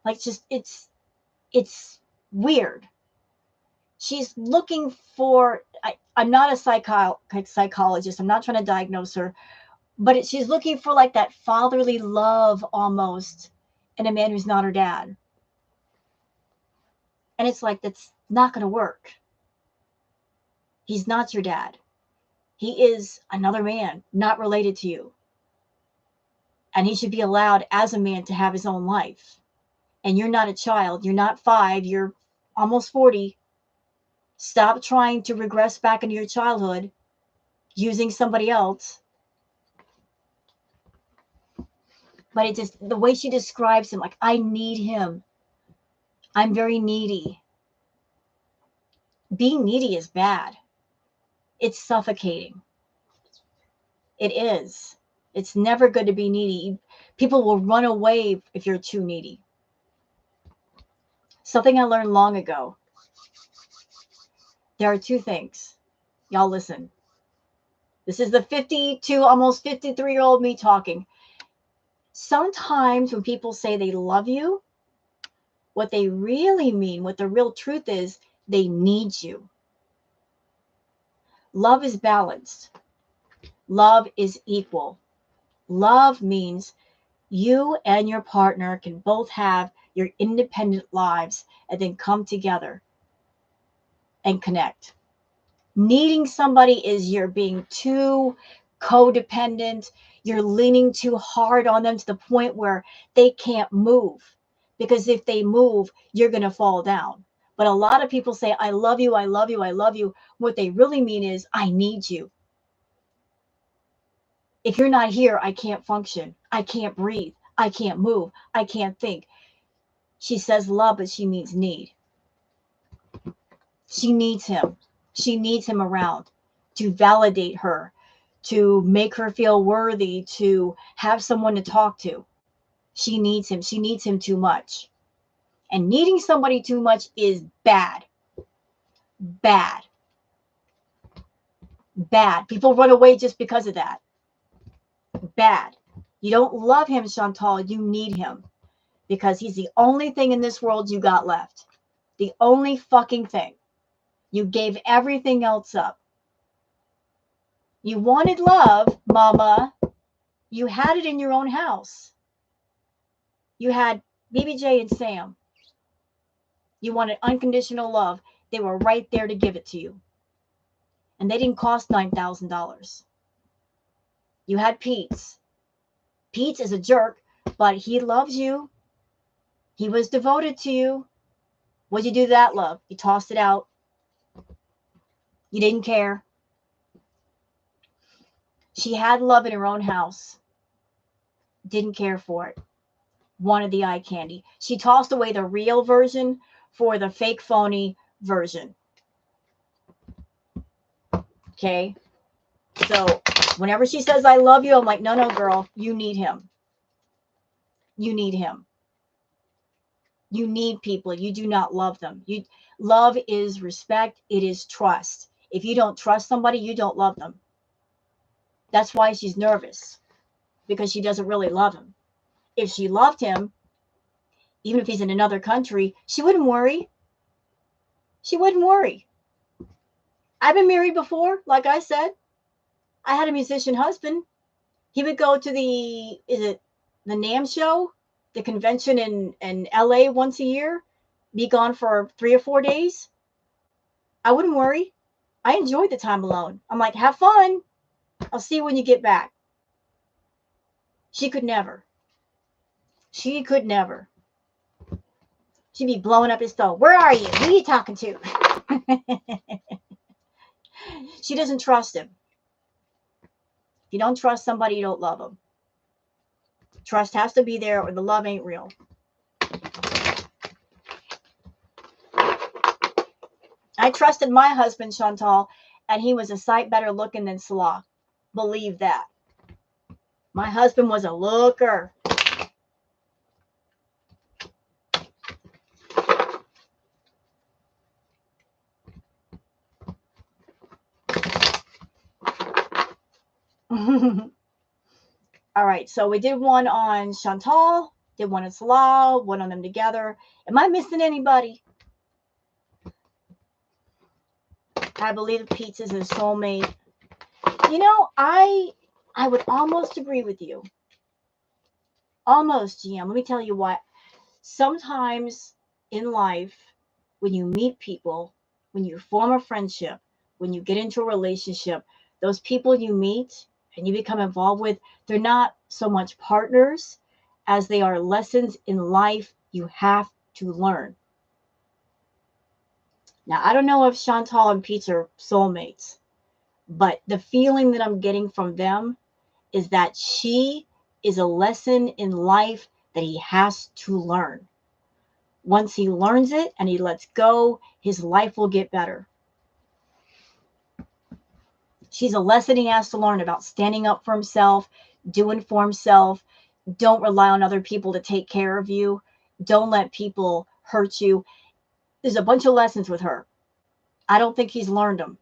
Like, just, it's weird. She's looking for, I'm not a psychologist. I'm not trying to diagnose her, but she's looking for like that fatherly love almost in a man who's not her dad. And it's like, that's not going to work. He's not your dad. He is another man, not related to you. And he should be allowed as a man to have his own life. And you're not a child. You're not 5. You're almost 40. Stop trying to regress back into your childhood using somebody else. But it just, the way she describes him, like, I need him. I'm very needy. Being needy is bad. It's suffocating. It is. It's never good to be needy. People will run away if you're too needy. Something I learned long ago. There are 2 things. Y'all listen. This is the 52, almost 53-year-old me talking. Sometimes when people say they love you, what they really mean, what the real truth is, they need you. Love is balanced. Love is equal. Love means you and your partner can both have your independent lives and then come together and connect. Needing somebody is you're being too codependent. You're leaning too hard on them to the point where they can't move. Because if they move, you're going to fall down. But a lot of people say, I love you, I love you, I love you. What they really mean is, I need you. If you're not here, I can't function. I can't breathe. I can't move. I can't think. She says love, but she means need. She needs him. She needs him around to validate her, to make her feel worthy, to have someone to talk to. She needs him. She needs him too much. And needing somebody too much is bad. Bad. Bad. People run away just because of that. Bad. You don't love him, Chantal. You need him. Because he's the only thing in this world you got left. The only fucking thing. You gave everything else up. You wanted love, mama. You had it in your own house. You had BBJ and Sam. You wanted unconditional love. They were right there to give it to you. And they didn't cost $9,000. You had Pete's. Pete's is a jerk, but he loves you. He was devoted to you. What'd you do to that love? You tossed it out. You didn't care. She had love in her own house. Didn't care for it. Wanted the eye candy. She tossed away the real version for the fake phony version. Okay. So whenever she says, I love you, I'm like, no, girl, you need him. You need him. You need people. You do not love them. Love is respect. It is trust. If you don't trust somebody, you don't love them. That's why she's nervous, because she doesn't really love him. If she loved him, even if he's in another country, she wouldn't worry. She wouldn't worry. I've been married before, like I said. I had a musician husband. He would go to the NAMM show, the convention in LA once a year, be gone for 3 or 4 days. I wouldn't worry. I enjoyed the time alone. I'm like, have fun. I'll see you when you get back. She could never. She could never. She'd be blowing up his phone. Where are you? Who are you talking to? She doesn't trust him. If you don't trust somebody, you don't love them. Trust has to be there or the love ain't real. I trusted my husband, Chantal, and he was a sight better looking than Salah. Believe that. My husband was a looker. All right, so we did one on Chantal, did one on Salah, one on them together. Am I missing anybody? I believe Pete's is his soulmate. You know, I would almost agree with you. Almost, GM. Let me tell you what. Sometimes in life, when you meet people, when you form a friendship, when you get into a relationship, those people you meet and you become involved with, they're not so much partners as they are lessons in life you have to learn. Now, I don't know if Chantal and Pete are soulmates, but the feeling that I'm getting from them is that she is a lesson in life that he has to learn. Once he learns it and he lets go, his life will get better. She's a lesson he has to learn about standing up for himself, doing for himself. Don't rely on other people to take care of you. Don't let people hurt you. There's a bunch of lessons with her. I don't think he's learned them.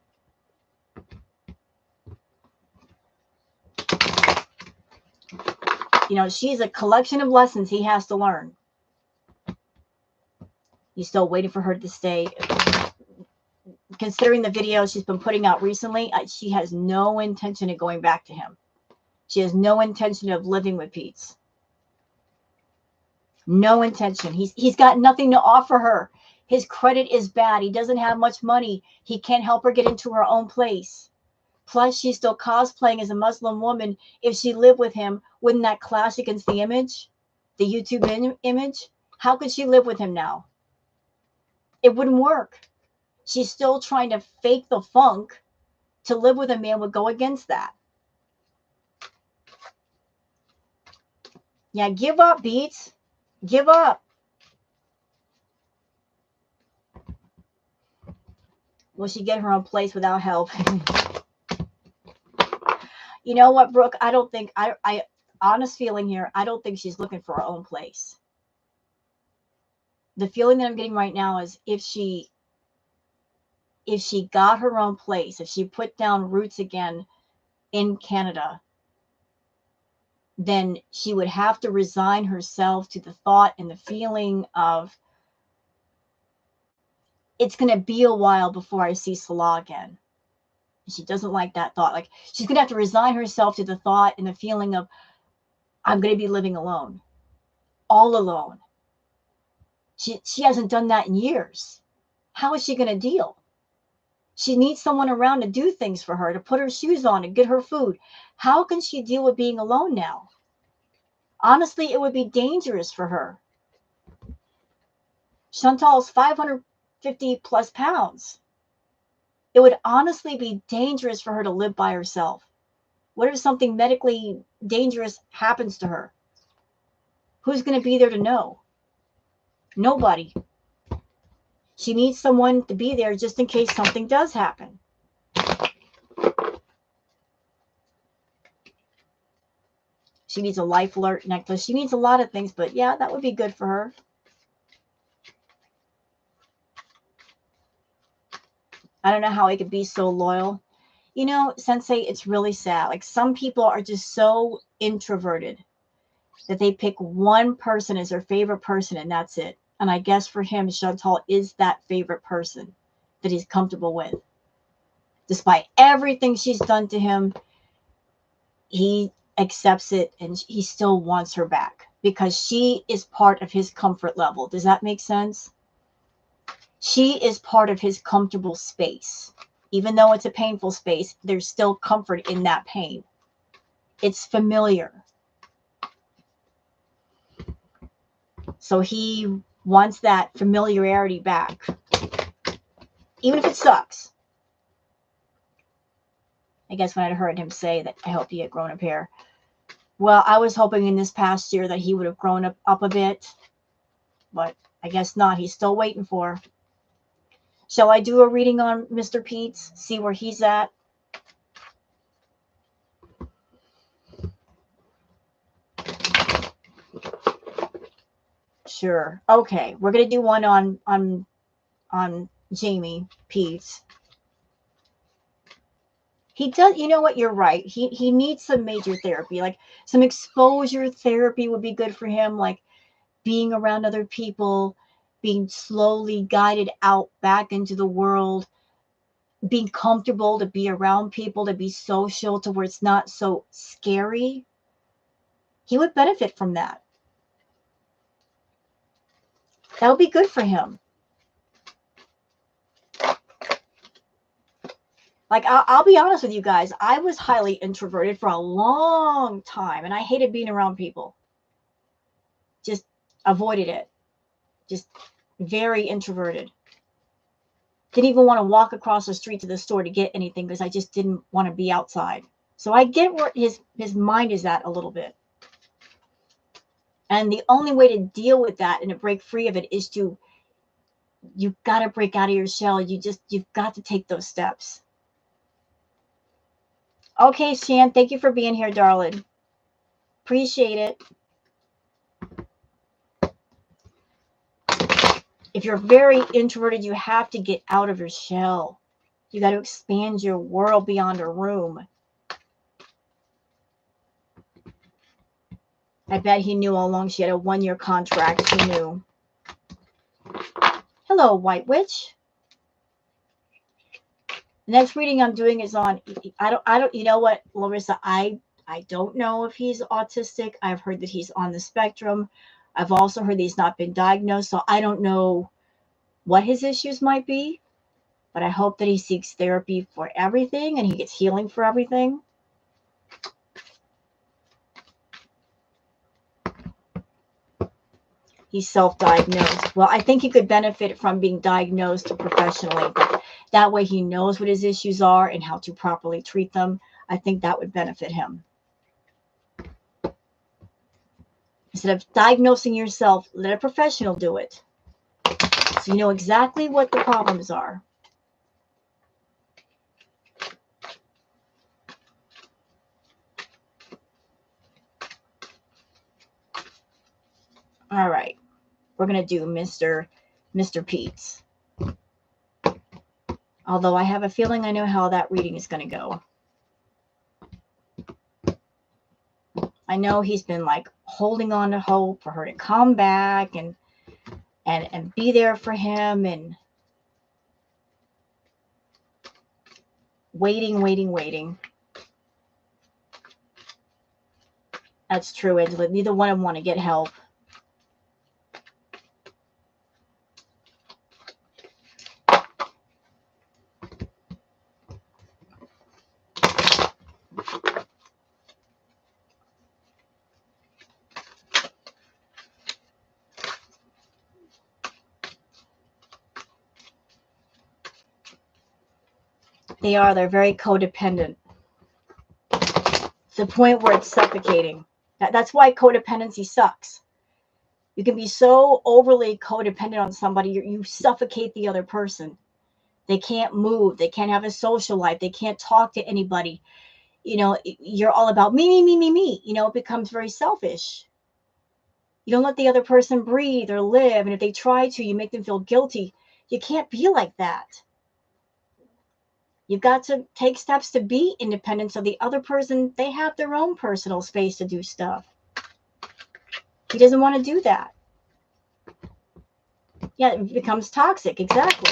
You know, she's a collection of lessons he has to learn. He's still waiting for her to stay. Considering the videos she's been putting out recently, she has no intention of going back to him. She has no intention of living with Pete. No intention. He's got nothing to offer her. His credit is bad. He doesn't have much money. He can't help her get into her own place. Plus, she's still cosplaying as a Muslim woman. If she lived with him, wouldn't that clash against the image? The YouTube image? How could she live with him now? It wouldn't work. She's still trying to fake the funk. To live with a man would go against that. Yeah, give up, Beats. Give up. Will she get her own place without help? You know what, Brooke? I don't think, I honest feeling here, I don't think she's looking for her own place. The feeling that I'm getting right now is if she got her own place, if she put down roots again in Canada, then she would have to resign herself to the thought and the feeling of, it's going to be a while before I see Salah again. She doesn't like that thought. Like, she's going to have to resign herself to the thought and the feeling of, I'm going to be living alone, all alone. She hasn't done that in years. How is she going to deal? She needs someone around to do things for her, to put her shoes on and get her food. How can she deal with being alone now? Honestly, it would be dangerous for her. Chantal's 550 plus pounds. It would honestly be dangerous for her to live by herself. What if something medically dangerous happens to her? Who's going to be there to know? Nobody. She needs someone to be there just in case something does happen. She needs a life alert necklace. She needs a lot of things, but yeah, that would be good for her. I don't know how he could be so loyal. You know, Sensei, it's really sad. Like some people are just so introverted that they pick one person as their favorite person and that's it. And I guess for him, Chantal is that favorite person that he's comfortable with. Despite everything she's done to him, he accepts it and he still wants her back because she is part of his comfort level. Does that make sense? She is part of his comfortable space. Even though it's a painful space, there's still comfort in that pain. It's familiar. So he wants that familiarity back, even if it sucks. I guess when I heard him say that, I hope he had grown up hair. Well, I was hoping in this past year that he would have grown up a bit, but I guess not. He's still waiting for. Shall I do a reading on Mr. Pete's? See where he's at? Sure. Okay, we're gonna do one on Jamie Pete's. He does. You know what? You're right. He needs some major therapy, like some exposure therapy would be good for him. Like being around other people, being slowly guided out back into the world, being comfortable to be around people, to be social, to where it's not so scary. He would benefit from that. That would be good for him. Like, I'll be honest with you guys. I was highly introverted for a long time, and I hated being around people. Just avoided it. Just very introverted. Didn't even want to walk across the street to the store to get anything because I just didn't want to be outside. So I get where his mind is at a little bit. And the only way to deal with that and to break free of it is you've got to break out of your shell. You've got to take those steps. Okay, Shan, thank you for being here, darling. Appreciate it. If you're very introverted, you have to get out of your shell. You got to expand your world beyond a room. I bet he knew all along she had a 1-year contract. He knew. Hello, White Witch. The next reading I'm doing is on, I don't, you know what, Larissa, I don't know if he's autistic. I've heard that he's on the spectrum. I've also heard that he's not been diagnosed, so I don't know what his issues might be, but I hope that he seeks therapy for everything and he gets healing for everything. He's self-diagnosed. Well, I think he could benefit from being diagnosed professionally, but that way he knows what his issues are and how to properly treat them. I think that would benefit him. Instead of diagnosing yourself, let a professional do it. So you know exactly what the problems are. All right. We're going to do Mr. Pete's. Although I have a feeling I know how that reading is going to go. I know he's been like holding on to hope for her to come back and be there for him and waiting. That's true, Angela. Neither one of them want to get help. They're very codependent. It's the point where it's suffocating. That's why codependency sucks. You can be so overly codependent on somebody, you suffocate the other person. They can't move. They can't have a social life. They can't talk to anybody. you're all about me, me, me, me, me. It becomes very selfish. You don't let the other person breathe or live. And if they try to, you make them feel guilty. You can't be like that. You've got to take steps to be independent so the other person, they have their own personal space to do stuff. He doesn't want to do that. Yeah, it becomes toxic. Exactly.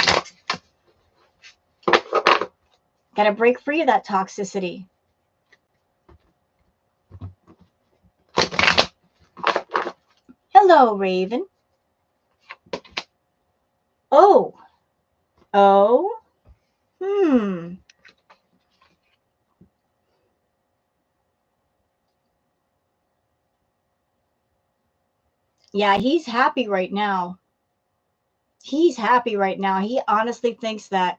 Got to break free of that toxicity. Hello, Raven. Oh. Oh. Yeah, he's happy right now. He's happy right now. He honestly thinks that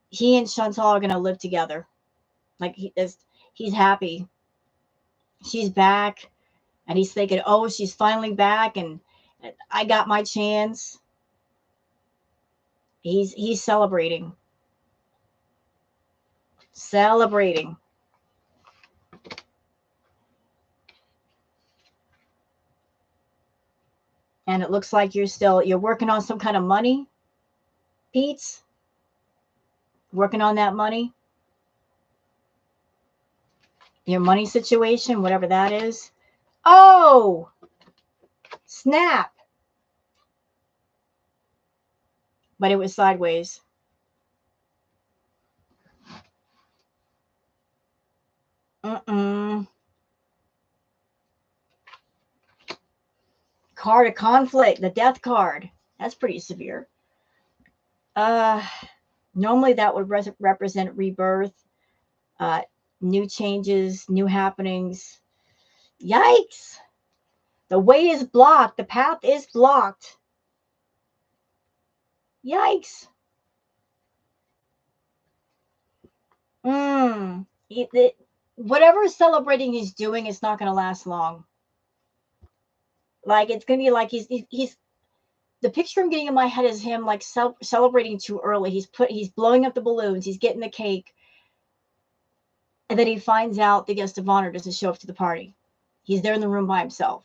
he and Chantal are going to live together. Like he's happy. She's back, and he's thinking, "Oh, she's finally back, and I got my chance." He's celebrating. Celebrating. And it looks like you're working on some kind of money, Pete's. Working on that money. Your money situation, whatever that is. Oh, snap. But it was sideways. Card of conflict, the death card. That's pretty severe. Normally that would represent rebirth, new changes, new happenings. Yikes! The way is blocked. The path is blocked. Yikes! Whatever celebrating he's doing, it's not going to last long. Like it's going to be like he's the picture I'm getting in my head is him like celebrating too early. He's blowing up the balloons. He's getting the cake. And then he finds out the guest of honor doesn't show up to the party. He's there in the room by himself.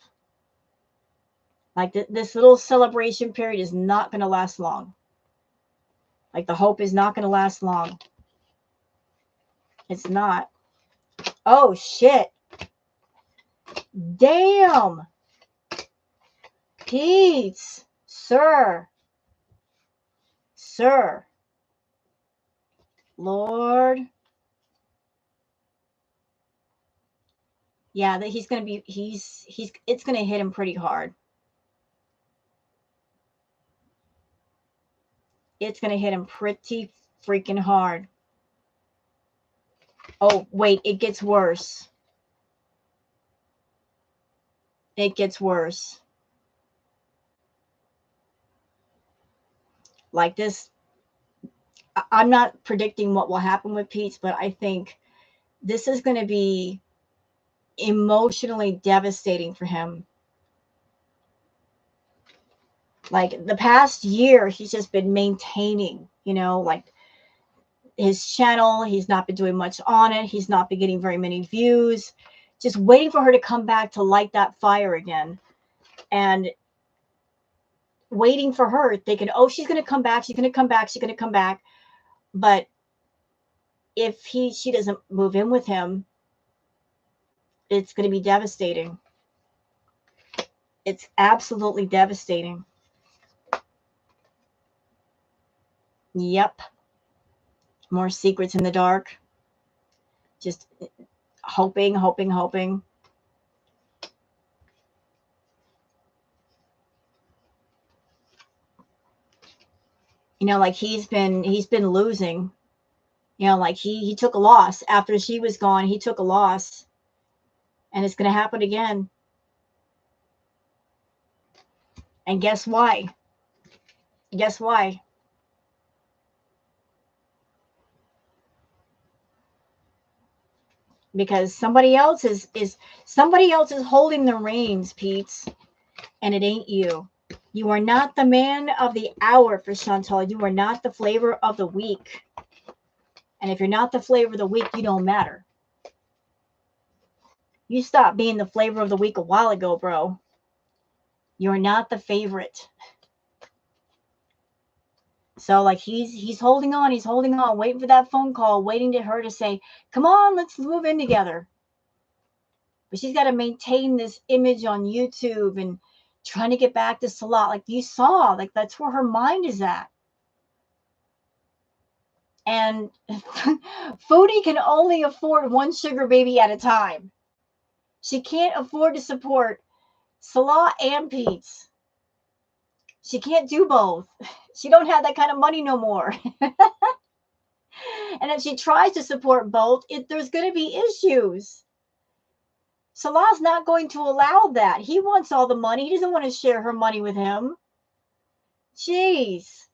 Like this little celebration period is not going to last long. Like the hope is not going to last long. It's not. Oh, shit. Damn. Pete. Sir. Sir. Lord. Yeah, that he's going to be, it's going to hit him pretty hard. It's going to hit him pretty freaking hard. Oh, wait, it gets worse. It gets worse. Like this, I'm not predicting what will happen with Pete, but I think this is going to be emotionally devastating for him. Like the past year, he's just been maintaining, like his channel. He's not been doing much on it. He's not been getting very many views, just waiting for her to come back to light that fire again. And waiting for her, thinking, oh, she's going to come back. She's going to come back. She's going to come back. But if she doesn't move in with him, it's going to be devastating. It's absolutely devastating. Yep. More secrets in the dark. Just hoping. Like he's been losing. Like he took a loss after she was gone. He took a loss, and it's going to happen again. And guess why? Guess why? Because somebody else is holding the reins, Pete, and it ain't you. You are not the man of the hour for Chantal. You are not the flavor of the week. And if you're not the flavor of the week, you don't matter. You stopped being the flavor of the week a while ago, bro. You're not the favorite. So like he's holding on, waiting for that phone call, waiting to her to say, "Come on, let's move in together." But she's got to maintain this image on YouTube and trying to get back to Salah. Like you saw, like that's where her mind is at. And Foodie can only afford one sugar baby at a time. She can't afford to support Salah and Pete's. She can't do both. She don't have that kind of money no more. And if she tries to support both, there's going to be issues. Salah's not going to allow that. He wants all the money. He doesn't want to share her money with him. Jeez.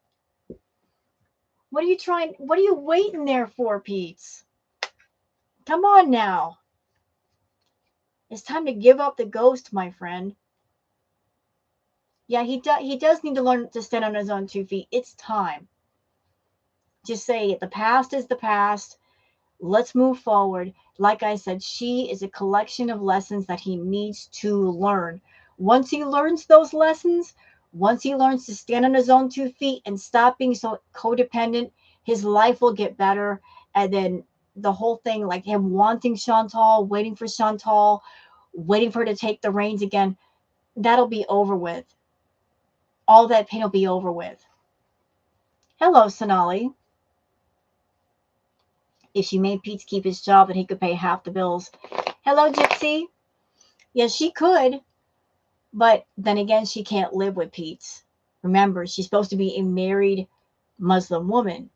What are you waiting there for, Pete? Come on now. It's time to give up the ghost, my friend. Yeah, he does need to learn to stand on his own 2 feet. It's time. Just say the past is the past. Let's move forward. Like I said, she is a collection of lessons that he needs to learn. Once he learns those lessons, once he learns to stand on his own 2 feet and stop being so codependent, his life will get better. And then the whole thing, like him wanting Chantal, waiting for Chantal, waiting for her to take the reins again, that'll be over with. All that pain will be over with. Hello, Sonali. If she made Pete keep his job, then he could pay half the bills. Hello, Gypsy. Yes, she could, but then again, she can't live with Pete. Remember, she's supposed to be a married Muslim woman.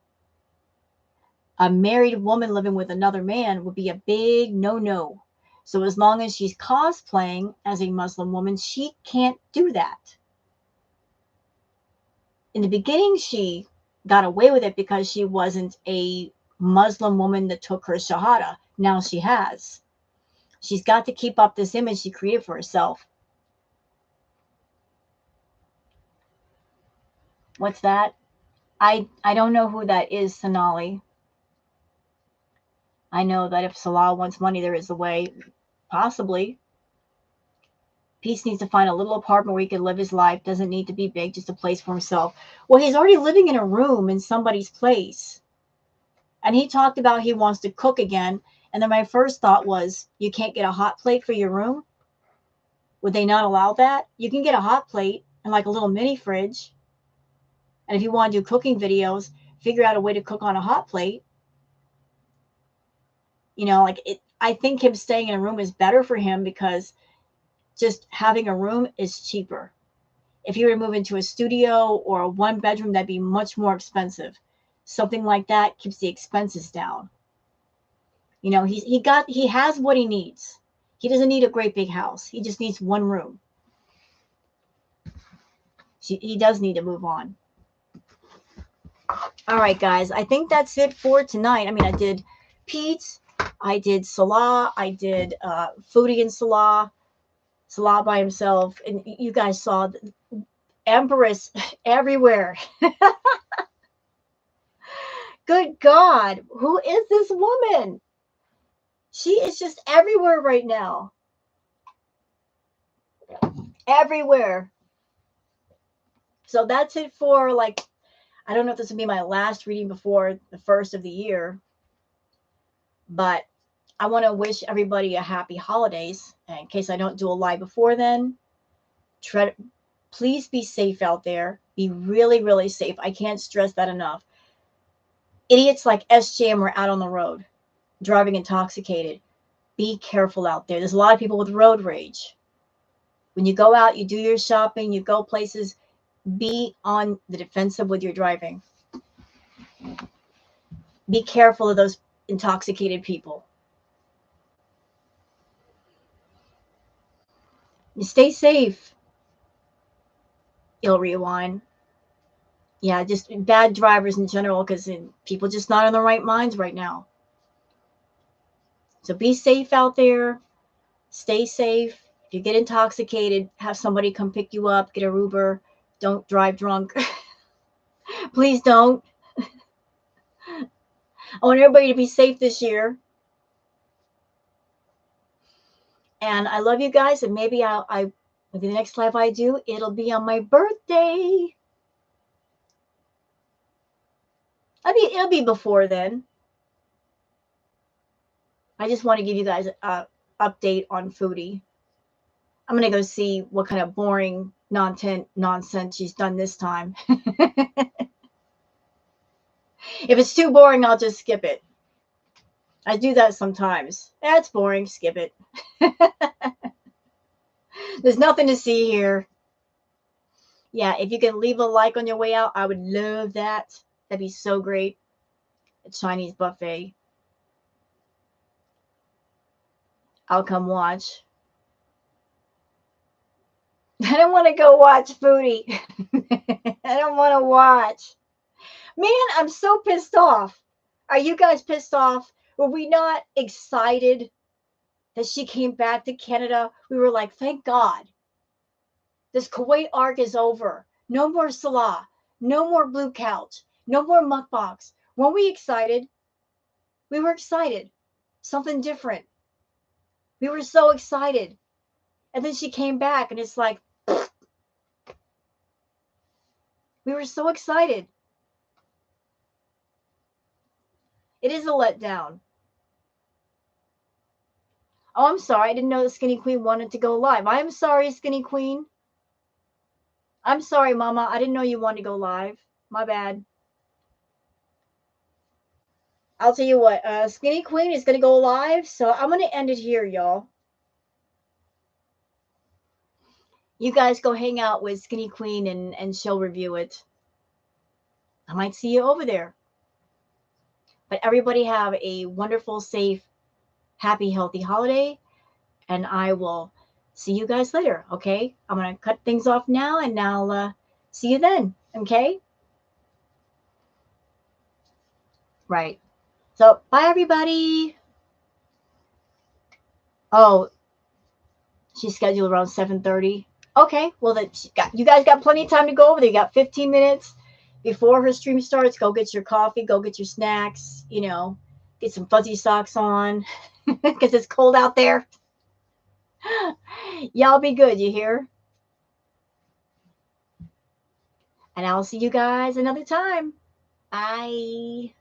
A married woman living with another man would be a big no-no. So as long as she's cosplaying as a Muslim woman, she can't do that. In the beginning, she got away with it because she wasn't a Muslim woman that took her Shahada. Now she has. She's got to keep up this image she created for herself. What's that? I don't know who that is, Sonali. I know that if Salah wants money, there is a way. Possibly. Peace needs to find a little apartment where he can live his life. Doesn't need to be big, just a place for himself. Well, he's already living in a room in somebody's place. And he talked about he wants to cook again. And then my first thought was, you can't get a hot plate for your room? Would they not allow that? You can get a hot plate and like a little mini fridge. And if you want to do cooking videos, figure out a way to cook on a hot plate. You know, like I think him staying in a room is better for him because just having a room is cheaper. If he were to move into a studio or a 1 bedroom, that'd be much more expensive. Something like that keeps the expenses down. You know, he has what he needs. He doesn't need a great big house. He just needs one room. He does need to move on. All right, guys. I think that's it for tonight. I mean, I did Pete's, I did Salah, I did Foodie and Salah by himself, and you guys saw the Empress everywhere. Good God, who is this woman? She is just everywhere right now. Everywhere. So that's it for, like, I don't know if this will be my last reading before the first of the year, but I want to wish everybody a happy holidays. And in case I don't do a live before then, please be safe out there. Be really, really safe. I can't stress that enough. Idiots like SJM are out on the road, driving intoxicated. Be careful out there. There's a lot of people with road rage. When you go out, you do your shopping, you go places, be on the defensive with your driving. Be careful of those intoxicated people. You stay safe. You'll rewind. Yeah, just bad drivers in general because people just not in the right minds right now. So be safe out there. Stay safe. If you get intoxicated, have somebody come pick you up, get a Uber. Don't drive drunk. Please don't. I want everybody to be safe this year. And I love you guys. And maybe maybe the next live I do, it'll be on my birthday. It'll be before then. I just want to give you guys a update on Foodie. I'm gonna go see what kind of boring nonsense she's done this time. If it's too boring, I'll just skip it. I do that sometimes. That's boring. Skip it. There's nothing to see here. Yeah, if you can leave a like on your way out, I would love that. That'd be so great. A Chinese buffet. I'll come watch. I don't want to go watch Foodie. I don't want to watch. Man, I'm so pissed off. Are you guys pissed off? Were we not excited that she came back to Canada? We were like, thank God. This Kuwait arc is over. No more Salah. No more Blue Couch. No more mukbangs. Weren't we excited? We were excited. Something different. We were so excited. And then she came back and it's like, we were so excited. It is a letdown. Oh, I'm sorry. I didn't know the Skinny Queen wanted to go live. I'm sorry, Skinny Queen. I'm sorry, Mama. I didn't know you wanted to go live. My bad. I'll tell you what. Skinny Queen is going to go live. So I'm going to end it here, y'all. You guys go hang out with Skinny Queen and she'll review it. I might see you over there. But everybody have a wonderful, safe, happy, healthy holiday. And I will see you guys later, okay? I'm going to cut things off now and I'll see you then, okay? Right. So, bye, everybody. Oh, she's scheduled around 7:30. Okay, well, you guys got plenty of time to go over there. You got 15 minutes before her stream starts. Go get your coffee. Go get your snacks. Get some fuzzy socks on because it's cold out there. Y'all be good, you hear? And I'll see you guys another time. Bye.